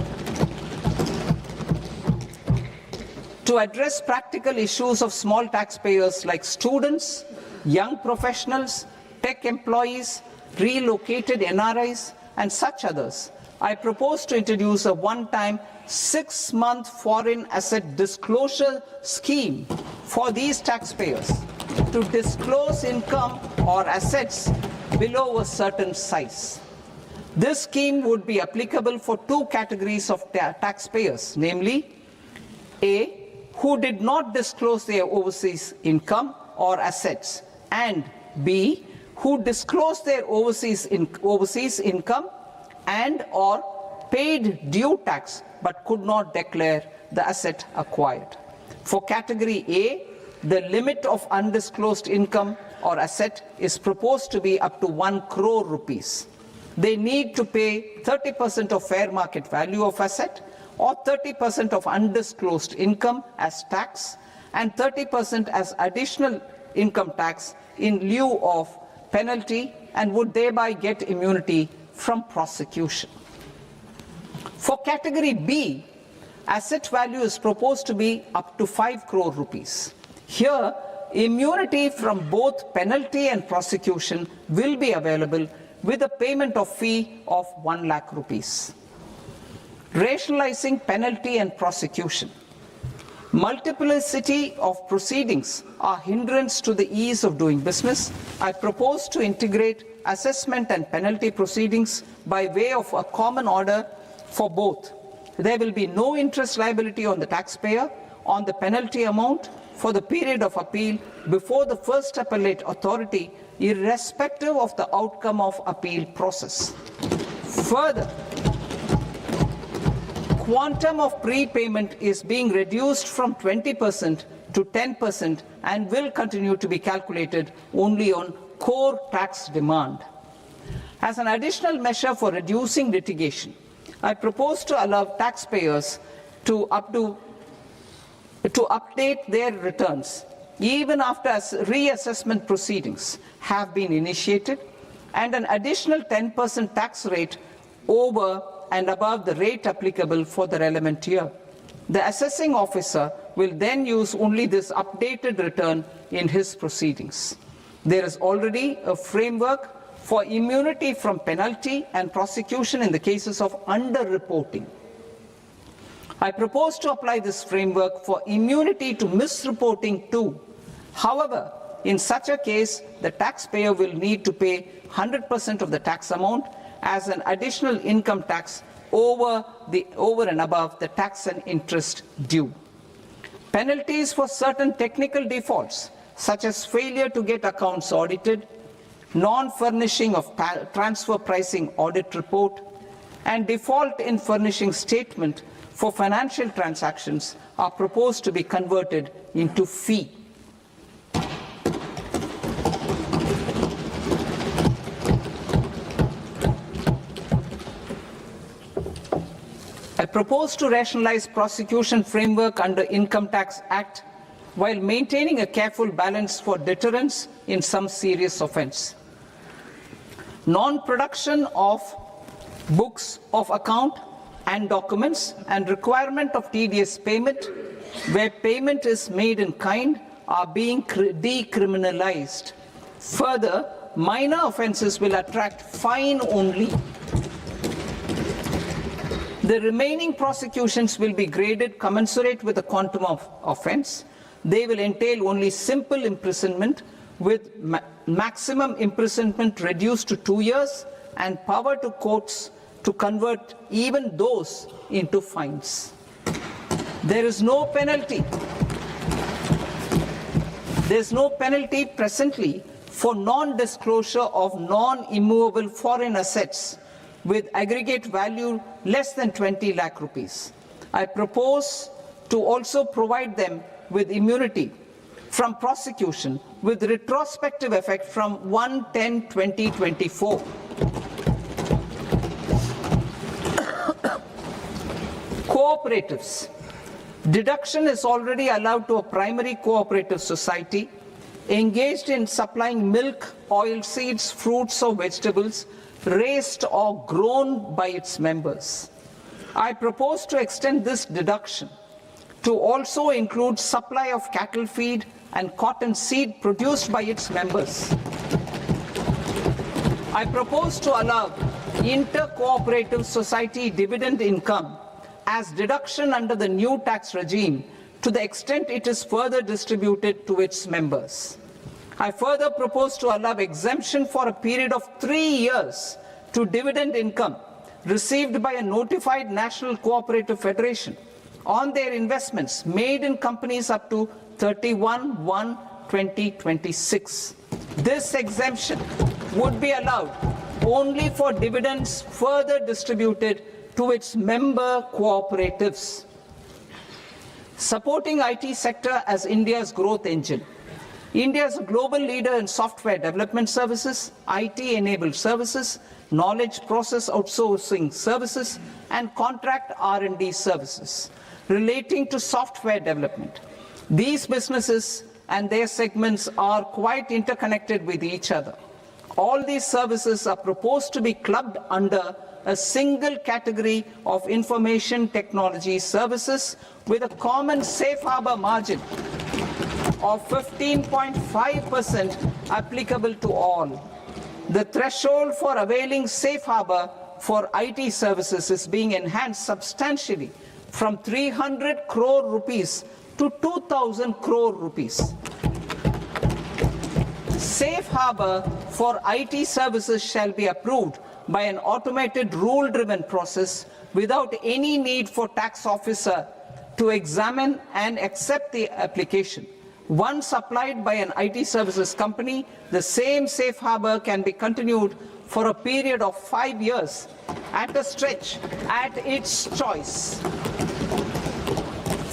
To address practical issues of small taxpayers like students, young professionals, tech employees, relocated NRIs, and such others, I propose to introduce a one-time 6-month foreign asset disclosure scheme for these taxpayers to disclose income or assets below a certain size. This scheme would be applicable for two categories of taxpayers, namely A, who did not disclose their overseas income or assets, and B, who disclosed their overseas income and or paid due tax but could not declare the asset acquired. For category A, the limit of undisclosed income or asset is proposed to be up to 1 crore rupees. They need to pay 30% of fair market value of asset or 30% of undisclosed income as tax and 30% as additional income tax in lieu of penalty, and would thereby get immunity from prosecution. For category B, asset value is proposed to be up to 5 crore rupees. Here, immunity from both penalty and prosecution will be available with a payment of fee of 1 lakh rupees. Rationalizing penalty and prosecution. Multiplicity of proceedings are hindrance to the ease of doing business. I propose to integrate assessment and penalty proceedings by way of a common order for both. There will be no interest liability on the taxpayer on the penalty amount for the period of appeal before the first appellate authority, irrespective of the outcome of appeal process. Further, quantum of prepayment is being reduced from 20% to 10% and will continue to be calculated only on core tax demand. As an additional measure for reducing litigation, I propose to allow taxpayers to update their returns even after reassessment proceedings have been initiated, and an additional 10% tax rate over and above the rate applicable for the relevant year. The assessing officer will then use only this updated return in his proceedings. There is already a framework for immunity from penalty and prosecution in the cases of underreporting. I propose to apply this framework for immunity to misreporting too. However, in such a case, the taxpayer will need to pay 100% of the tax amount as an additional income tax over and above the tax and interest due. Penalties for certain technical defaults, such as failure to get accounts audited, non-furnishing of transfer pricing audit report, and default in furnishing statement for financial transactions are proposed to be converted into fee. I propose to rationalize prosecution framework under Income Tax Act while maintaining a careful balance for deterrence in some serious offence. Non-production of books of account and documents and requirement of TDS payment where payment is made in kind are being decriminalized. Further, minor offences will attract fine only. The remaining prosecutions will be graded commensurate with the quantum of offence. They will entail only simple imprisonment with maximum imprisonment reduced to 2 years and power to courts to convert even those into fines. There is no penalty. There is no penalty presently for non-disclosure of non-immovable foreign assets with aggregate value less than 20 lakh rupees. I propose to also provide them with immunity from prosecution with retrospective effect from 1/10/2024. Cooperatives. Deduction is already allowed to a primary cooperative society engaged in supplying milk, oilseeds, fruits or vegetables raised or grown by its members. I propose to extend this deduction to also include supply of cattle feed and cotton seed produced by its members. I propose to allow inter-cooperative society dividend income as deduction under the new tax regime to the extent it is further distributed to its members. I further propose to allow exemption for a period of 3 years to dividend income received by a notified national cooperative federation on their investments made in companies up to 31/1/2026. This exemption would be allowed only for dividends further distributed to its member cooperatives. Supporting IT sector as India's growth engine. India is a global leader in software development services, IT-enabled services, knowledge process outsourcing services, and contract R&D services relating to software development. These businesses and their segments are quite interconnected with each other. All these services are proposed to be clubbed under a single category of information technology services with a common safe harbor margin of 15.5% applicable to all. The threshold for availing safe harbor for IT services is being enhanced substantially from 300 crore rupees to 2,000 crore rupees. Safe harbor for IT services shall be approved by an automated rule-driven process without any need for tax officer to examine and accept the application. Once applied by an IT services company, the same safe harbor can be continued for a period of 5 years at a stretch at its choice.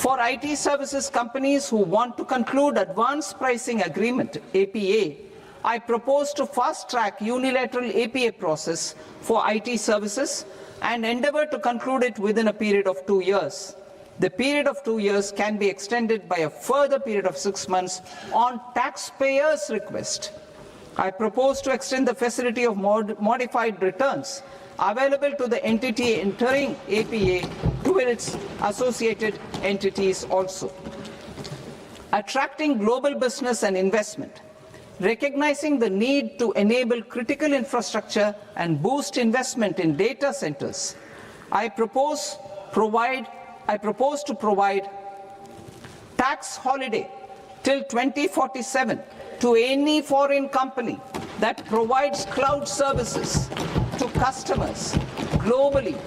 For IT services companies who want to conclude advanced pricing agreement, APA, I propose to fast-track unilateral APA process for IT services and endeavor to conclude it within a period of 2 years. The period of 2 years can be extended by a further period of 6 months on taxpayers' request. I propose to extend the facility of modified returns available to the entity entering APA to its associated entities also. Attracting global business and investment. Recognizing the need to enable critical infrastructure and boost investment in data centers, I propose to provide tax holiday till 2047 to any foreign company that provides cloud services to customers globally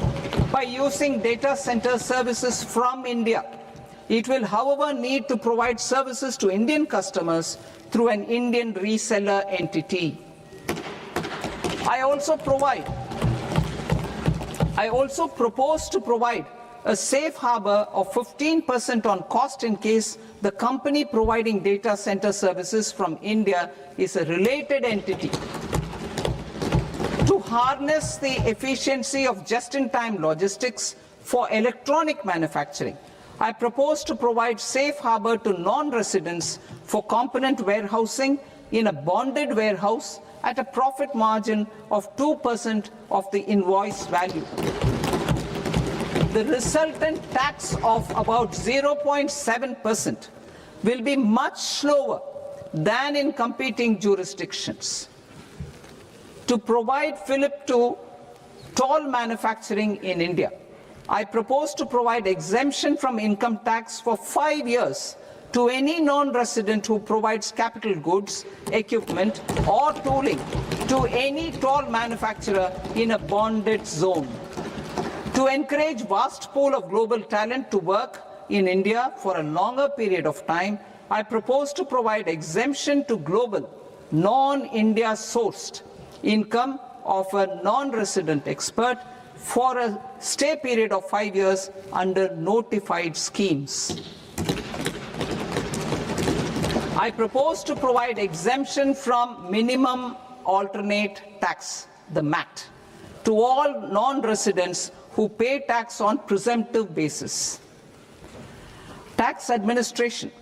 by using data center services from India. It will, however, need to provide services to Indian customers through an Indian reseller entity. I also propose to provide a safe harbor of 15% on cost in case the company providing data center services from India is a related entity. To harness the efficiency of just-in-time logistics for electronic manufacturing, I propose to provide safe harbor to non-residents for component warehousing in a bonded warehouse at a profit margin of 2% of the invoice value. The resultant tax of about 0.7% will be much lower than in competing jurisdictions. To provide fillip to toll manufacturing in India, I propose to provide exemption from income tax for 5 years to any non-resident who provides capital goods, equipment, or tooling to any toll manufacturer in a bonded zone. To encourage vast pool of global talent to work in India for a longer period of time, I propose to provide exemption to global, non-India sourced income of a non-resident expert for a stay period of 5 years under notified schemes. I propose to provide exemption from minimum alternate tax, the MAT, to all non-residents who pay tax on presumptive basis. Tax administration.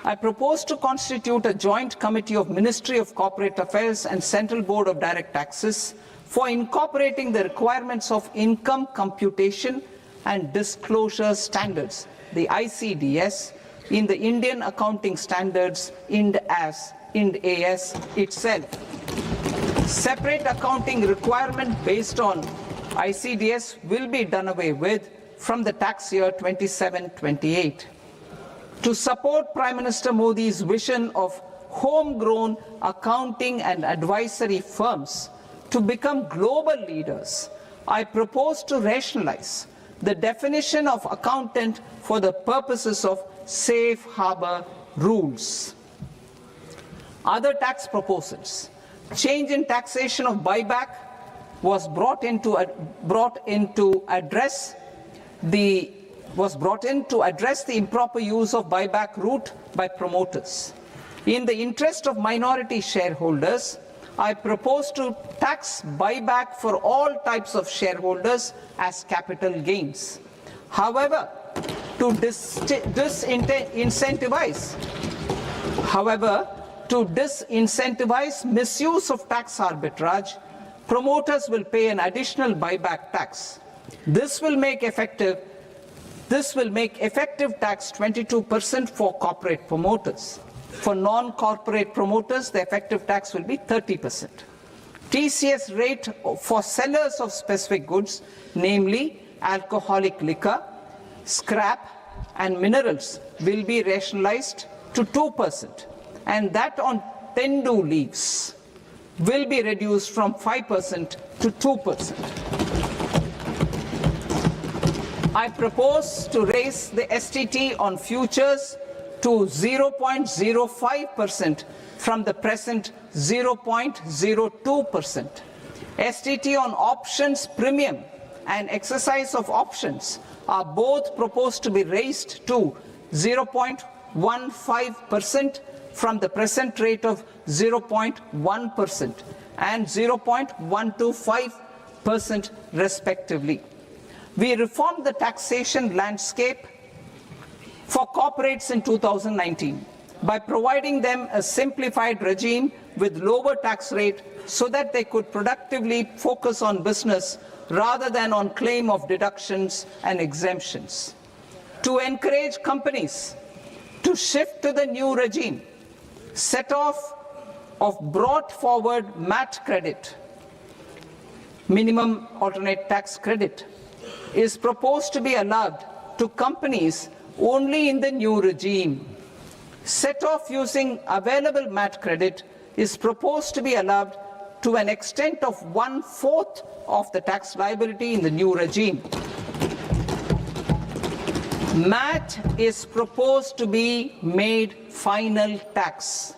I propose to constitute a joint committee of Ministry of Corporate Affairs and Central Board of Direct Taxes for incorporating the requirements of income computation and disclosure standards, the ICDS, in the Indian Accounting Standards, IND AS itself. Separate accounting requirement based on ICDS will be done away with from the tax year 27-28. To support Prime Minister Modi's vision of homegrown accounting and advisory firms to become global leaders, I propose to rationalize the definition of accountant for the purposes of safe harbor rules. Other tax proposals. Change in taxation of buyback was brought in to address the improper use of buyback route by promoters. In the interest of minority shareholders, I propose to tax buyback for all types of shareholders as capital gains. However, to to disincentivize misuse of tax arbitrage, promoters will pay an additional buyback tax. This will make effective tax 22% for corporate promoters. For non-corporate promoters, the effective tax will be 30%. TCS rate for sellers of specific goods, namely alcoholic liquor, scrap and minerals, will be rationalized to 2%, and that on tendu leaves will be reduced from 5% to 2%. I propose to raise the STT on futures to 0.05% from the present 0.02%. STT on options premium and exercise of options are both proposed to be raised to 0.15% from the present rate of 0.1% and 0.125% respectively. We reformed the taxation landscape for corporates in 2019 by providing them a simplified regime with lower tax rate so that they could productively focus on business rather than on claim of deductions and exemptions. To encourage companies to shift to the new regime, set off of brought forward MAT credit, minimum alternate tax credit, is proposed to be allowed to companies only in the new regime. Set off using available MAT credit is proposed to be allowed to an extent of 1/4 of the tax liability in the new regime. MAT is proposed to be made final tax,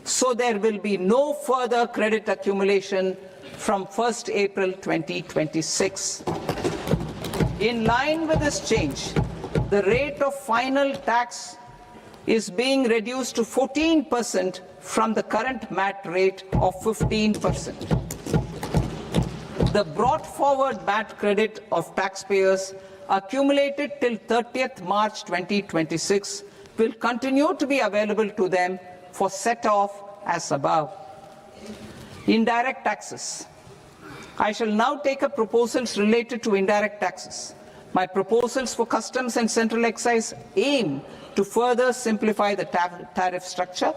so there will be no further credit accumulation from 1st April 2026. In line with this change, the rate of final tax is being reduced to 14% from the current MAT rate of 15%. The brought forward MAT credit of taxpayers accumulated till 30th March 2026 will continue to be available to them for set-off as above. Indirect taxes. I shall now take up proposals related to indirect taxes. My proposals for customs and central excise aim to further simplify the tariff structure,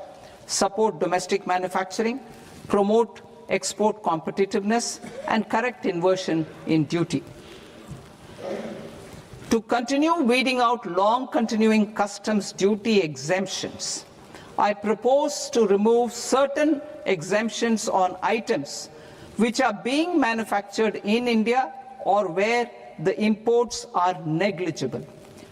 support domestic manufacturing, promote export competitiveness, and correct inversion in duty. To continue weeding out long-continuing customs duty exemptions, I propose to remove certain exemptions on items which are being manufactured in India or where the imports are negligible.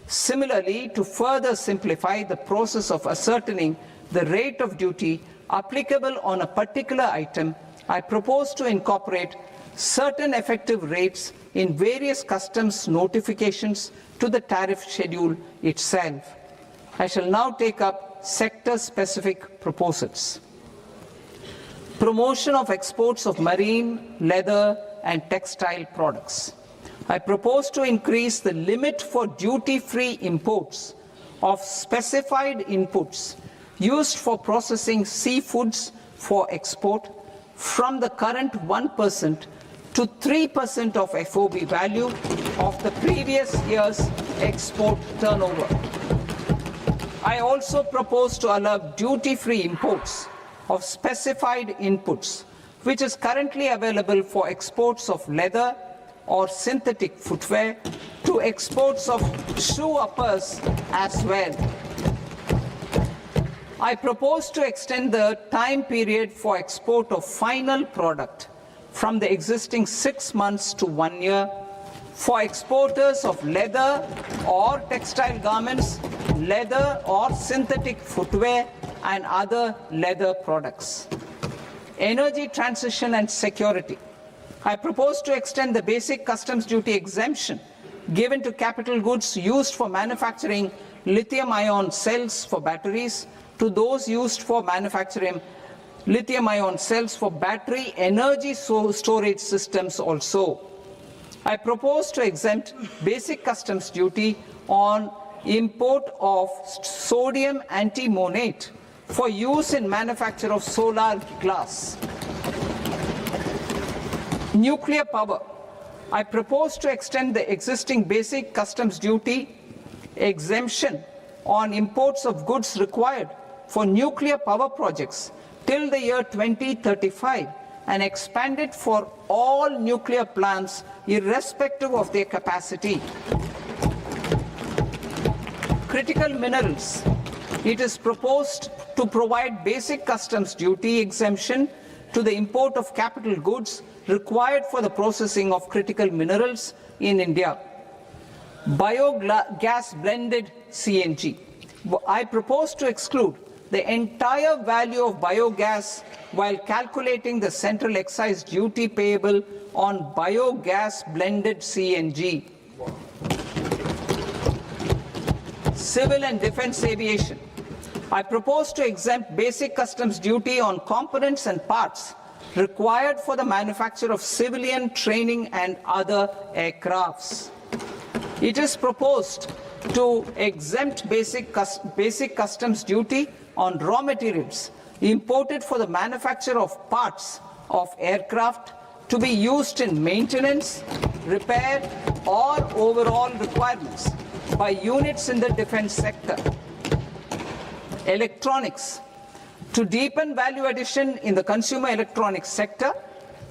Similarly, to further simplify the process of ascertaining the rate of duty applicable on a particular item, I propose to incorporate certain effective rates in various customs notifications to the tariff schedule itself. I shall now take up sector-specific proposals. Promotion of exports of marine, leather, and textile products. I propose to increase the limit for duty-free imports of specified inputs used for processing seafoods for export from the current 1% to 3% of FOB value of the previous year's export turnover. I also propose to allow duty-free imports of specified inputs, which is currently available for exports of leather or synthetic footwear, to exports of shoe uppers as well. I propose to extend the time period for export of final product from the existing 6 months to 1 year for exporters of leather or textile garments, leather or synthetic footwear, and other leather products. Energy transition and security. I propose to extend the basic customs duty exemption given to capital goods used for manufacturing lithium-ion cells for batteries to those used for manufacturing lithium-ion cells for battery energy storage systems also. I propose to exempt basic customs duty on import of sodium antimonate for use in manufacture of solar glass. Nuclear power. I propose to extend the existing basic customs duty exemption on imports of goods required for nuclear power projects till the year 2035 and expand it for all nuclear plants irrespective of their capacity. Critical minerals. It is proposed to provide basic customs duty exemption to the import of capital goods required for the processing of critical minerals in India. Biogas blended CNG. I propose to exclude the entire value of biogas while calculating the central excise duty payable on biogas blended CNG. Civil and defense aviation. I propose to exempt basic customs duty on components and parts required for the manufacture of civilian training and other aircrafts. It is proposed to exempt basic customs duty on raw materials imported for the manufacture of parts of aircraft to be used in maintenance, repair, or overall requirements by units in the defense sector. Electronics. To deepen value addition in the consumer electronics sector,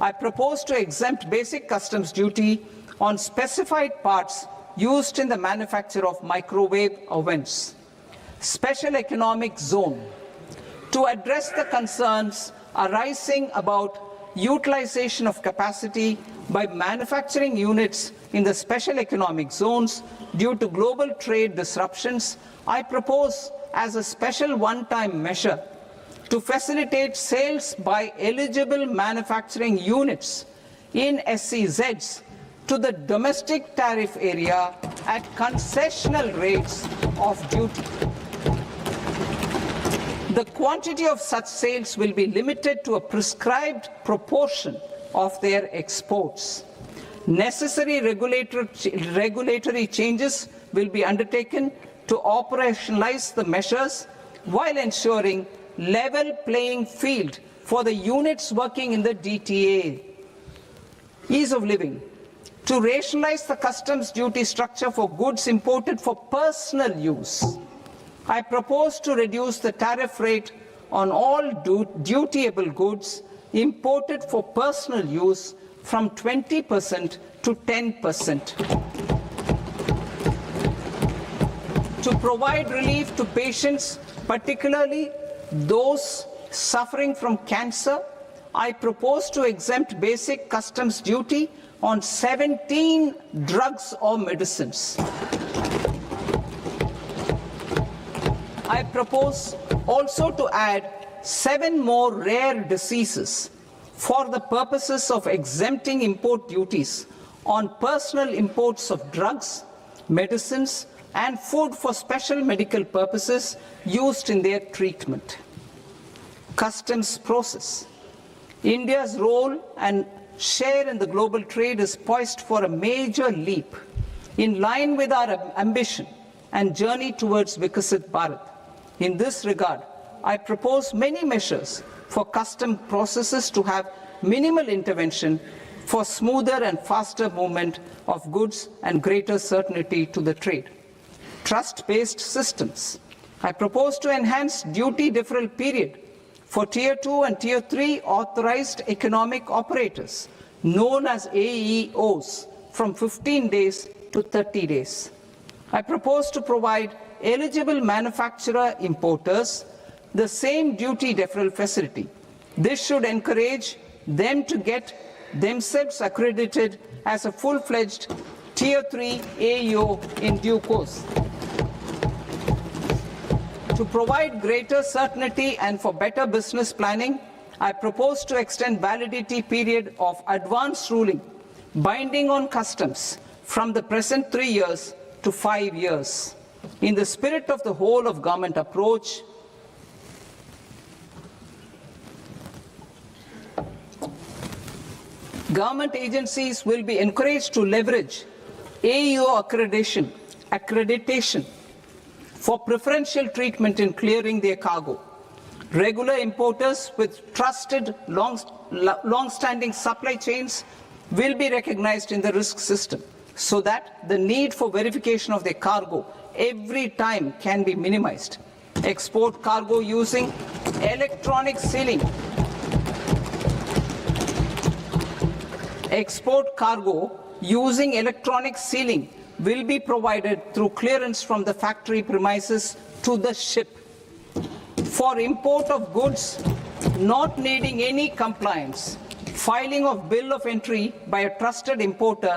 I propose to exempt basic customs duty on specified parts used in the manufacture of microwave ovens. Special economic zone. To address the concerns arising about utilization of capacity by manufacturing units in the special economic zones due to global trade disruptions, I propose as a special one-time measure to facilitate sales by eligible manufacturing units in SEZs to the domestic tariff area at concessional rates of duty. The quantity of such sales will be limited to a prescribed proportion of their exports. Necessary regulatory changes will be undertaken to operationalize the measures while ensuring level playing field for the units working in the DTA. Ease of living. To rationalize the customs duty structure for goods imported for personal use, I propose to reduce the tariff rate on all dutiable goods imported for personal use from 20% to 10%. To provide relief to patients, particularly those suffering from cancer, I propose to exempt basic customs duty on 17 drugs or medicines. I propose also to add 7 more rare diseases for the purposes of exempting import duties on personal imports of drugs, medicines, and food for special medical purposes used in their treatment. Customs process. India's role and share in the global trade is poised for a major leap in line with our ambition and journey towards Vikasit Bharat. In this regard, I propose many measures for custom processes to have minimal intervention for smoother and faster movement of goods and greater certainty to the trade. Trust-based systems. I propose to enhance duty deferral period for Tier 2 and Tier 3 authorized economic operators, known as AEOs, from 15 days to 30 days. I propose to provide eligible manufacturer importers the same duty deferral facility. This should encourage them to get themselves accredited as a full-fledged Tier 3 AEO in due course. To provide greater certainty and for better business planning, I propose to extend validity period of advance ruling binding on customs from the present 3 years to 5 years. In the spirit of the whole of government approach, government agencies will be encouraged to leverage AEO accreditation for preferential treatment in clearing their cargo. Regular importers with trusted long-standing supply chains will be recognized in the risk system so that the need for verification of their cargo every time can be minimized. Export cargo using electronic sealing. Export cargo using electronic sealing will be provided through clearance from the factory premises to the ship. For import of goods not needing any compliance, filing of bill of entry by a trusted importer